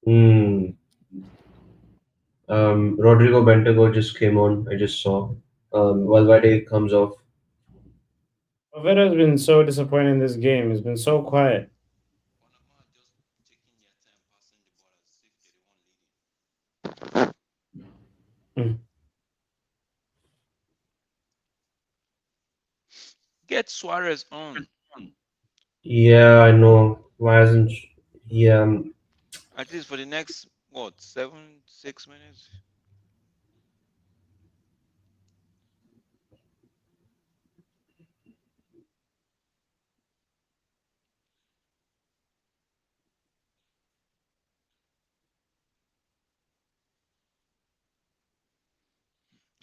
Hmm. Rodrigo Bentago just came on. I just saw. Valverde comes off. Valverde has been so disappointing in this game. He's been so quiet. Panama just taking their time passing the ball as if they want leading. Mm. Get Suarez on. Yeah, I know. Why hasn't? Yeah. At least for the next what 6 minutes.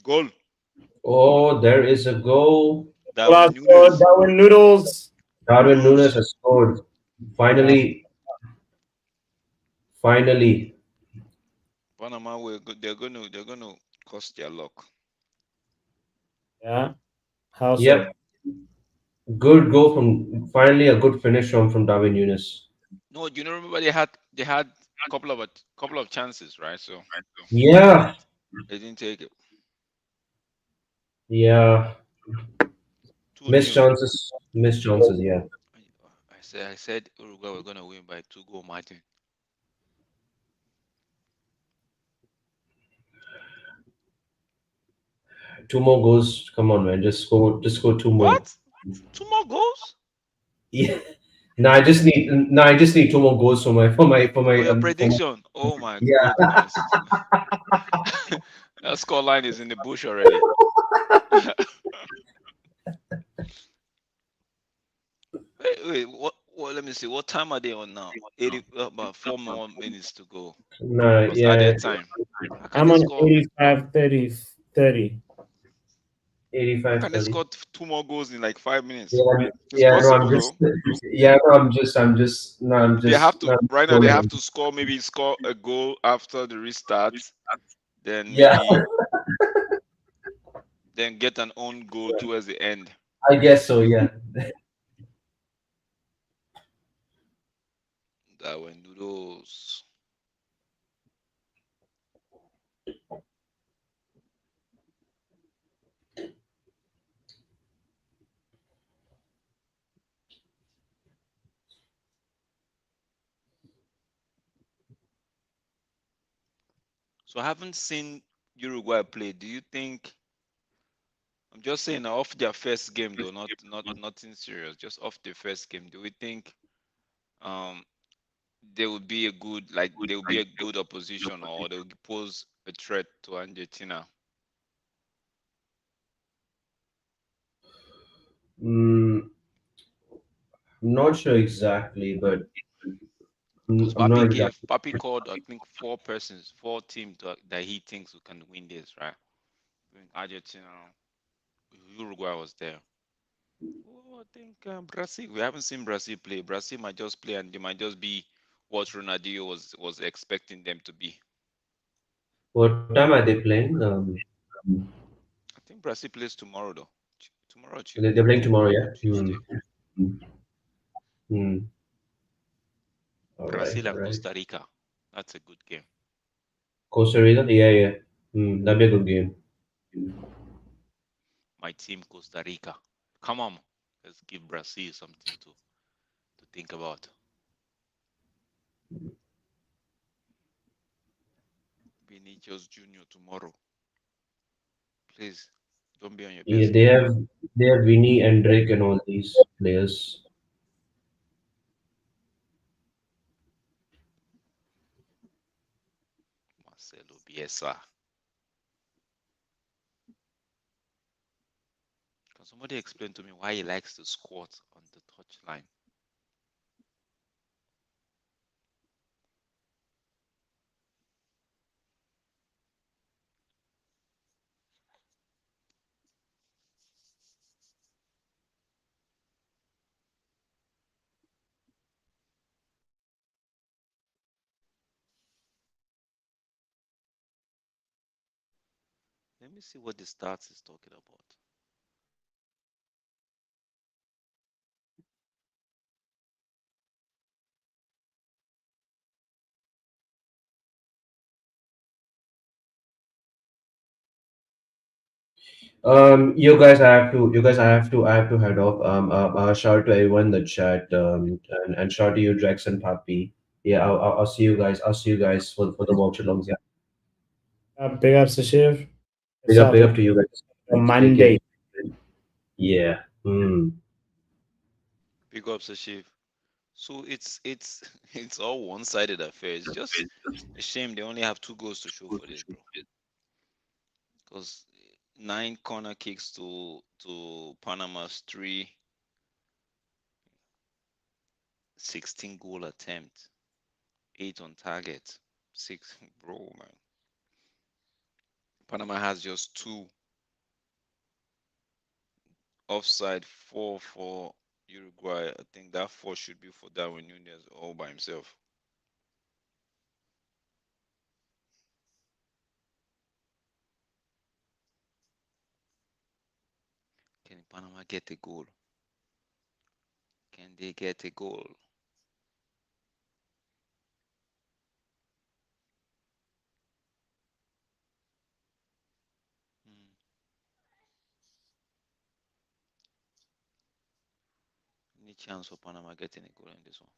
Goal. Oh, there is a goal. Darwin Last word, Nunes. Darwin Noodles. Darwin Nunes Noodles. has scored. Yeah, Finally, finally. Panama will go, they're gonna cost their luck. yeah. How so? Yep. Good goal from finally a good finish from Darwin Nunes. No, you know remember they had couple of chances, right? So Yeah. they didn't take it. Yeah. Two new. Missed chances, yeah. I said Uruguay were gonna win by 2 goal margin. Two more goals. Come on, man. Just score two more. What? 2 more goals? Yeah. I just need two more goals For your for my prediction? Oh my yeah. goodness. That score line is in the bush already. Wait, what? Let me see. What time are they on now? 80, about 4 more minutes to go. No, Plus yeah. added time. How can I'm they on score? 85 30 30. How 85 can they 30. score 2 more goals in like 5 minutes? Yeah, It's yeah, no, possible though. They have to no, I'm right now. They have trolling. to score maybe score a goal after the restart, then Yeah, maybe then get an own goal towards the end. I guess so, yeah. That when noodles. So I haven't seen Uruguay play. Do you think? I'm just saying off their first game though, not nothing serious. Just off the first game. Do we think um they would be a good they would be a good opposition or they would pose a threat to Argentina? Mm, I'm not sure exactly, but Because I'm not exactly. Papi called I think 4 persons, 4 teams that he thinks who can win this, right? Argentina. Uruguay was there. Oh, I think Brazil. We haven't seen Brazil play. Brazil might just play, and they might just be what Ronaldinho was expecting them to be. What time are they playing? I think Brazil plays tomorrow, though. Tomorrow, They're playing tomorrow, yeah. Tuesday. Hmm. All right, Brazil all and right. Costa Rica. That's a good game. Costa Rica, yeah, yeah. That'd be a good game. My team, Costa Rica. Come on, let's give Brazil something to think about. Vinicius Junior tomorrow. Please don't be on your Yeah, best game. they have Vinny and Drake and all these players. Marcelo Bielsa. Can somebody explain to me why he likes to squat on the touchline? Let me see what the stats is talking about. I have to head off. Shout out to everyone in the chat. And shout out to you, Drex and Papi. Yeah, I'll see you guys. I'll see you guys for the watch alongs. Yeah, Big up, Sashir. What's up? big up to you guys. On Take care. Monday. Yeah. Big up, Sashif. So it's it's all one-sided affair. It's just a shame they only have 2 goals to show for this, bro. Because 9 corner kicks to Panama's 3, 16 goal attempt, 8 on target, 6, bro, man. Panama has just 2 offside, 4 for Uruguay. I think that 4 should be for Darwin Nunez all by himself. Can Panama get a goal? Can they get a goal? Hmm. Any chance for Panama getting a goal in this one?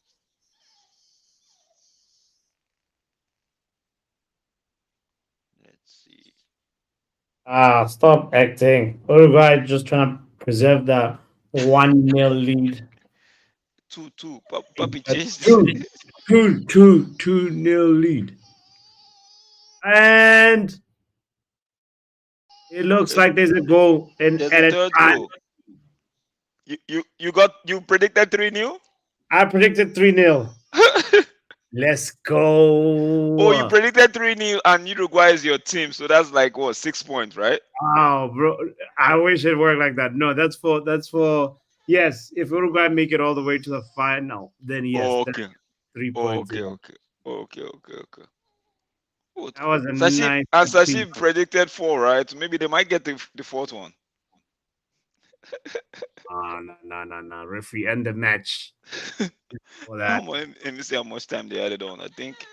Let's see. Stop acting. Uruguay just trying to preserve that 1-0 lead. 2-2. Papi A changed. 2-0 lead. And it looks like there's a goal in There's a added third time. goal. You predicted 3-0? I predicted 3-0. Let's Oh, you go. predicted 3-0 and Uruguay is your team, so that's like what, 6 points, right? Wow, bro. I wish it worked like that. No, that's for yes, if Uruguay make it all the way to the final, then yes, Oh, that's okay. 3 points. Okay, Yeah. okay. Okay. Good. That was a Sashib nice and team. Sashib predicted 4, right? Maybe they might get the fourth one. No. Referee end the match for that. Let me see how much time they added on. I think it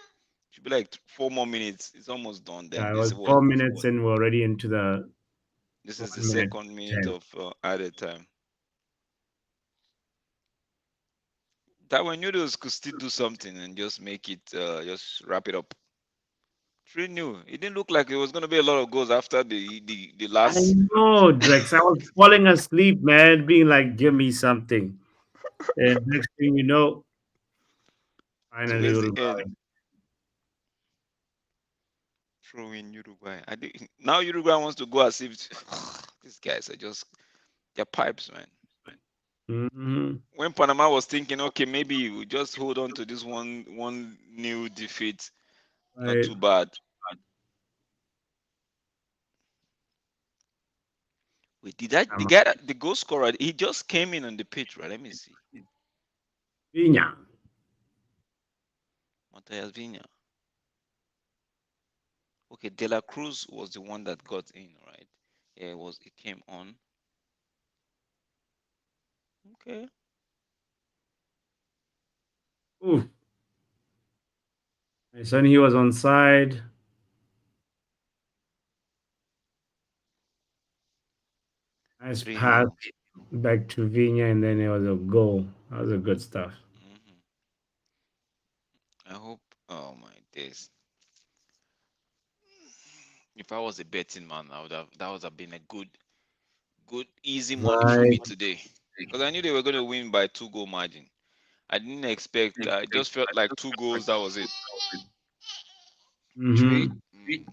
should be like 4 more minutes. It's almost done. Then Yeah, it this was is what 4 minutes and we're already into the this is the 1 minute second minute 10. of added time. That noodles could still do something and just make it just wrap it up. 3-0. It didn't look like it was gonna be a lot of goals after the I last. know, Drex. I was falling asleep, man, being like, give me something. And next thing you know, finally Towards the Uruguay. end. Throw in Uruguay. Now Uruguay wants to go as if these guys are just their pipes, man. Mm-hmm. When Panama was thinking, okay, maybe we just hold on to this one new defeat, not Right. too bad. Wait, did that the guy the goal scorer? He just came in on the pitch, right? Let me see. Viña. Matthias Viña. Okay, De La Cruz was the one that got in, right? Yeah, it was. It came on. Okay. Ooh. My son, he was on side. Nice 3 pass 0. back to Viña, and then it was a goal. That was a good stuff. I hope. Oh my days. If I was a betting man, I would have. That would have been a good, easy money for me Right. today. Because I knew they were going to win by 2 goal margin. I didn't expect. I just felt like 2 goals. That was it. Three. Mm-hmm.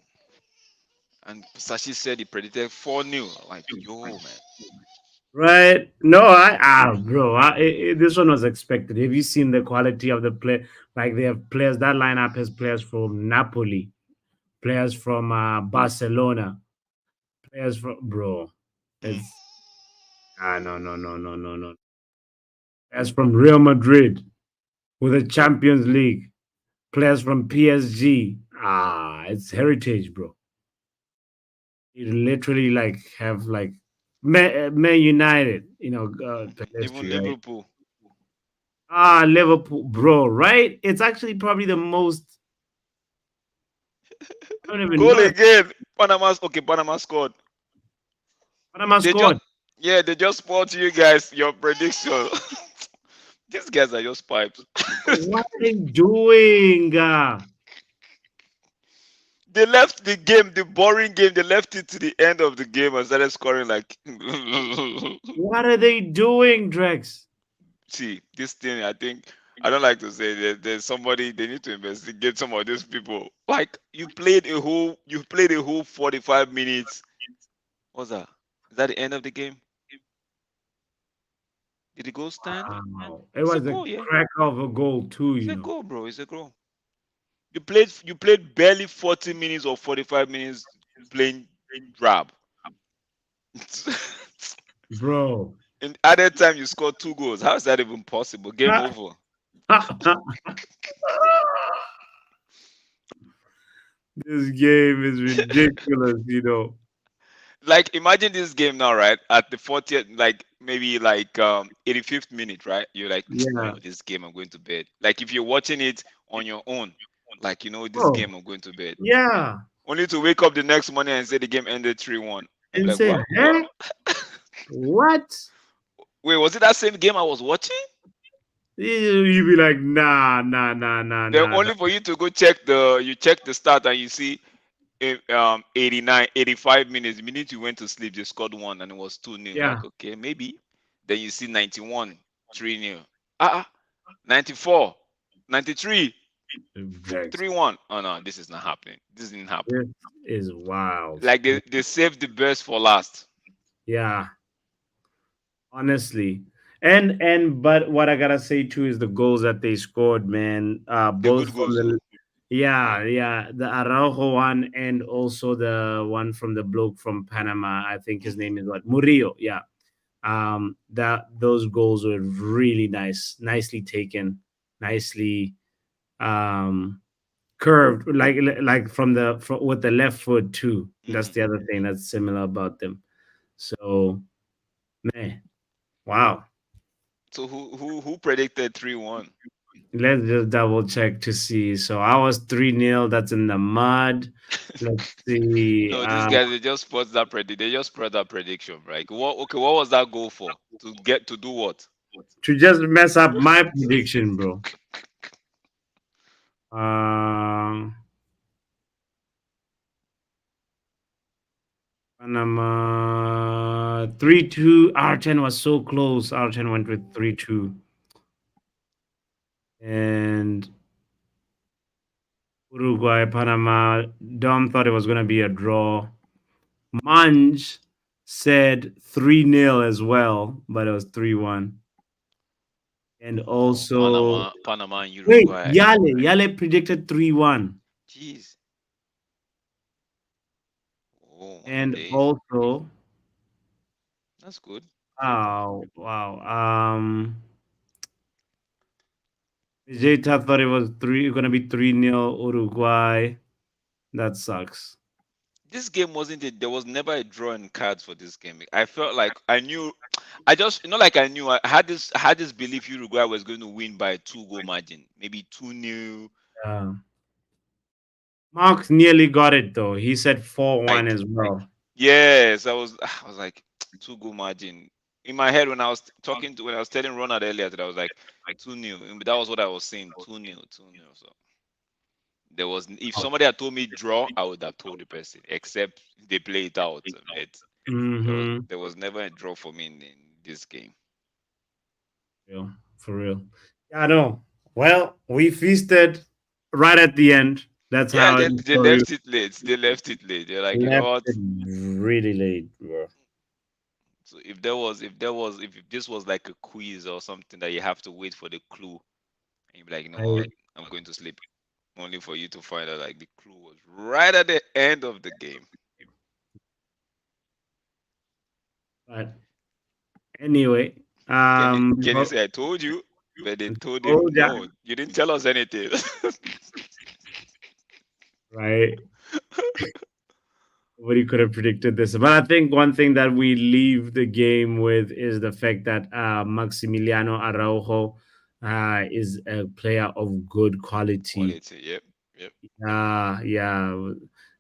And Sashi said he predicted 4-0. Like, yo, man. Right. No, bro, this one was expected. Have you seen the quality of the play? Like they have players. That lineup has players from Napoli, players from Barcelona, players from bro. It's no. Players from Real Madrid with the Champions League. Players from PSG. It's heritage, bro. You literally like have like Man United, Even pedestrian, right? Liverpool. Liverpool, bro, right? It's actually probably the most. I don't even Goal know if again. Panama scored. Panama They just scored. they just spoiled you guys your prediction. These guys are just pipes. What are they doing? They left the game, the boring game, they left it to the end of the game and started scoring like What are they doing, Drex? see, this thing I think I don't like to say there's somebody they need to investigate some of these people. Like you played a whole 45 minutes. What's that? Is that the end of the game? Did the goal stand? Wow. It It's a was a goal, yeah. crack of a goal too, It's a goal, bro. It's a goal. You played barely 40 minutes or 45 minutes playing drab. bro. In added time, you scored 2 goals. How is that even possible? Game over. This game is ridiculous. Like imagine this game now, right? At the 40th, like maybe like 85th minute, right? You're like, Yeah. yo, this game I'm going to bed. Like if you're watching it on your own, like this Bro. game I'm going to bed. Yeah. Only to wake up the next morning and say the game ended 3-1. And be And like, say, what? huh? What? Wait, was it that same game I was watching? You be like, nah. Then only for you to go check the start and you see 89, 85 minutes. The minute you went to sleep, they scored one and it was 2-0. Yeah. Like, okay, maybe. Then you see 91, 3-0. 94, 93, Drex. 3-1. Oh no, this is not happening. This didn't happen. This is wild. Like they saved the best for last. Yeah. Honestly. But what I gotta say too is the goals that they scored, man. The Both good from goals though. the Araujo one and also the one from the bloke from Panama. I think his name is what? Murillo. Yeah. That those goals were really nicely taken, nicely curved, like with the left foot too. That's the other thing that's similar about them. So, man, wow. So who predicted 3-1? Let's just double check to see. So I was 3-0. That's in the mud. Let's see. No, these guys they just they just spread that prediction, right? What was that goal for? To get to do what? To just mess up my prediction, bro. Um, Panama 3-2. R10 was so close. R10 went with 3-2. And Uruguay, Panama. Dom thought it was going to be a draw. Manj said 3-0 as well, but it was 3-1. And also, Panama and wait, Uruguay. Yale predicted 3-1. Jeez. Oh my And days. also, That's good. Oh wow. Vegeta thought it was gonna be 3-0 Uruguay. That sucks. This game wasn't it. There was never a draw in cards for this game. I felt like I knew. I just like I knew. I had this belief Uruguay was going to win by a 2 goal margin, maybe 2-0. Yeah. Mark nearly got it though. He said 4-1 Like as well. yes, I was like 2 goal margin in my head when I was talking to when I was telling Ronald earlier that I was like 2-0. That was what I was saying 2-0, 2-0. So there was if somebody had told me draw, I would have told the person. Except they play it out. But Mm-hmm. there was never a draw for me in this game. Yeah, for real. Yeah, no. Well, we feasted right at the end. That's Yeah, how then the they story left it late. They left it late. They're like, you know left what? it really late, bro. So if this was like a quiz or something that you have to wait for the clue, and you'd be like, you know what? I, I'm going to sleep. Only for you to find out like the clue was right at the end of the game. but anyway, Can you say I told you? But they told him, oh yeah, no, you didn't tell us anything. right. Nobody could have predicted this. But I think one thing that we leave the game with is the fact that Maximiliano Araujo is a player of good quality. Quality, yep, yep. Yeah.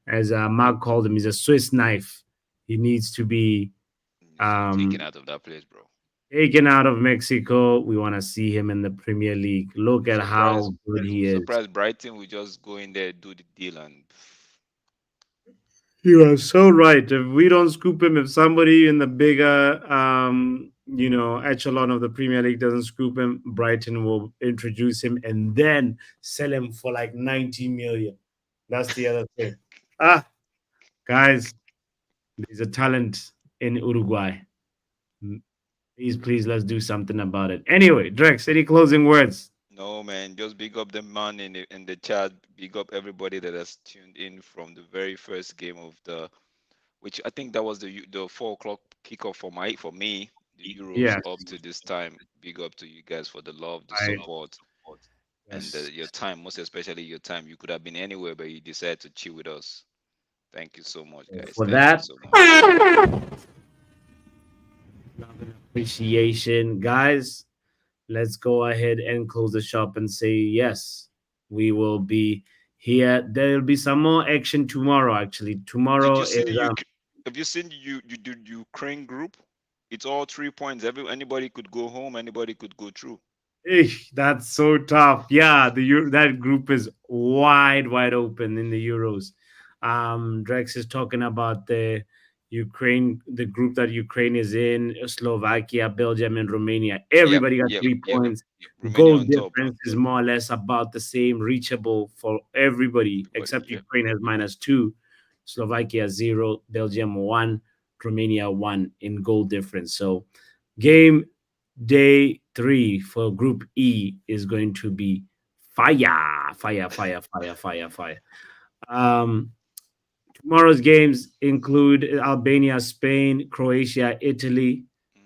As Mark called him, he's a Swiss knife. He needs to be Needs to be taken um, out of that place, bro. taken out of Mexico. We want to see him in the Premier League. Look at how good I'm he is. surprised Brighton will just go in there, do the deal, and You are so right. If we don't scoop him, if somebody in the bigger, echelon of the Premier League doesn't scoop him, Brighton will introduce him and then sell him for like 90 million. That's the other thing. Guys, there's a talent in Uruguay. Please, let's do something about it. Anyway, Drex, any closing words? no, man, just big up the man in the chat. Big up everybody that has tuned in from the very first game of which I think that was the 4 o'clock kickoff for me, the Euros Yes. up to this time. Big up to you guys for the love, the I, support, and yes. your time. Most especially your time. You could have been anywhere, but you decided to chill with us. Thank you so much, guys. For Thank you that, so much. love and appreciation. Guys, let's go ahead and close the shop and say yes, we will be here. There'll be some more action tomorrow. Actually, Did tomorrow you see is have you seen you do Ukraine group? It's all 3 points. Anybody could go home. Anybody could go through. that's so tough. Yeah, that group is wide open in the Euros. Drex is talking about the group that Ukraine is in, Slovakia, Belgium, and Romania. Yep, Everybody got yep, 3 points. Romania Goal on top. difference is more or less about the same, reachable for everybody, except Yep. Ukraine has -2, Slovakia 0, Belgium 1, Romania 1 in goal difference. So game day 3 for Group E is going to be fire. Tomorrow's games include Albania, Spain, Croatia, Italy.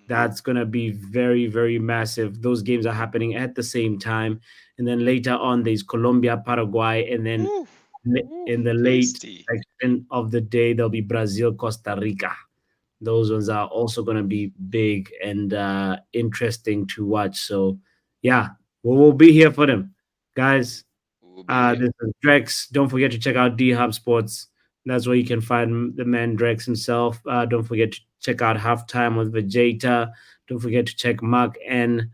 That's going to be very, very massive. Those games are happening at the same time. And then later on, there's Colombia, Paraguay. And then in the late section of the day, there'll be Brazil, Costa Rica. Those ones are also going to be big and interesting to watch. So, yeah, we'll be here for them. Guys, this is Drex. Don't forget to check out D Hub Sports. That's where you can find the man Drex himself. Don't forget to check out Halftime with Vegeta. Don't forget to check markN,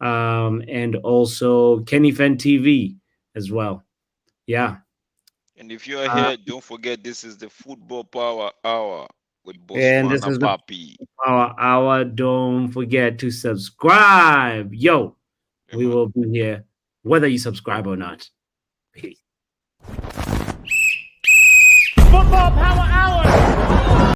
and also Kenny Fan TV as well. Yeah. And if you're here, don't forget this is the Football Power Hour with And this is the Botswanapapi. Power Hour. Don't forget to subscribe. Yo, we will be here whether you subscribe or not. Peace. Football Power Hour.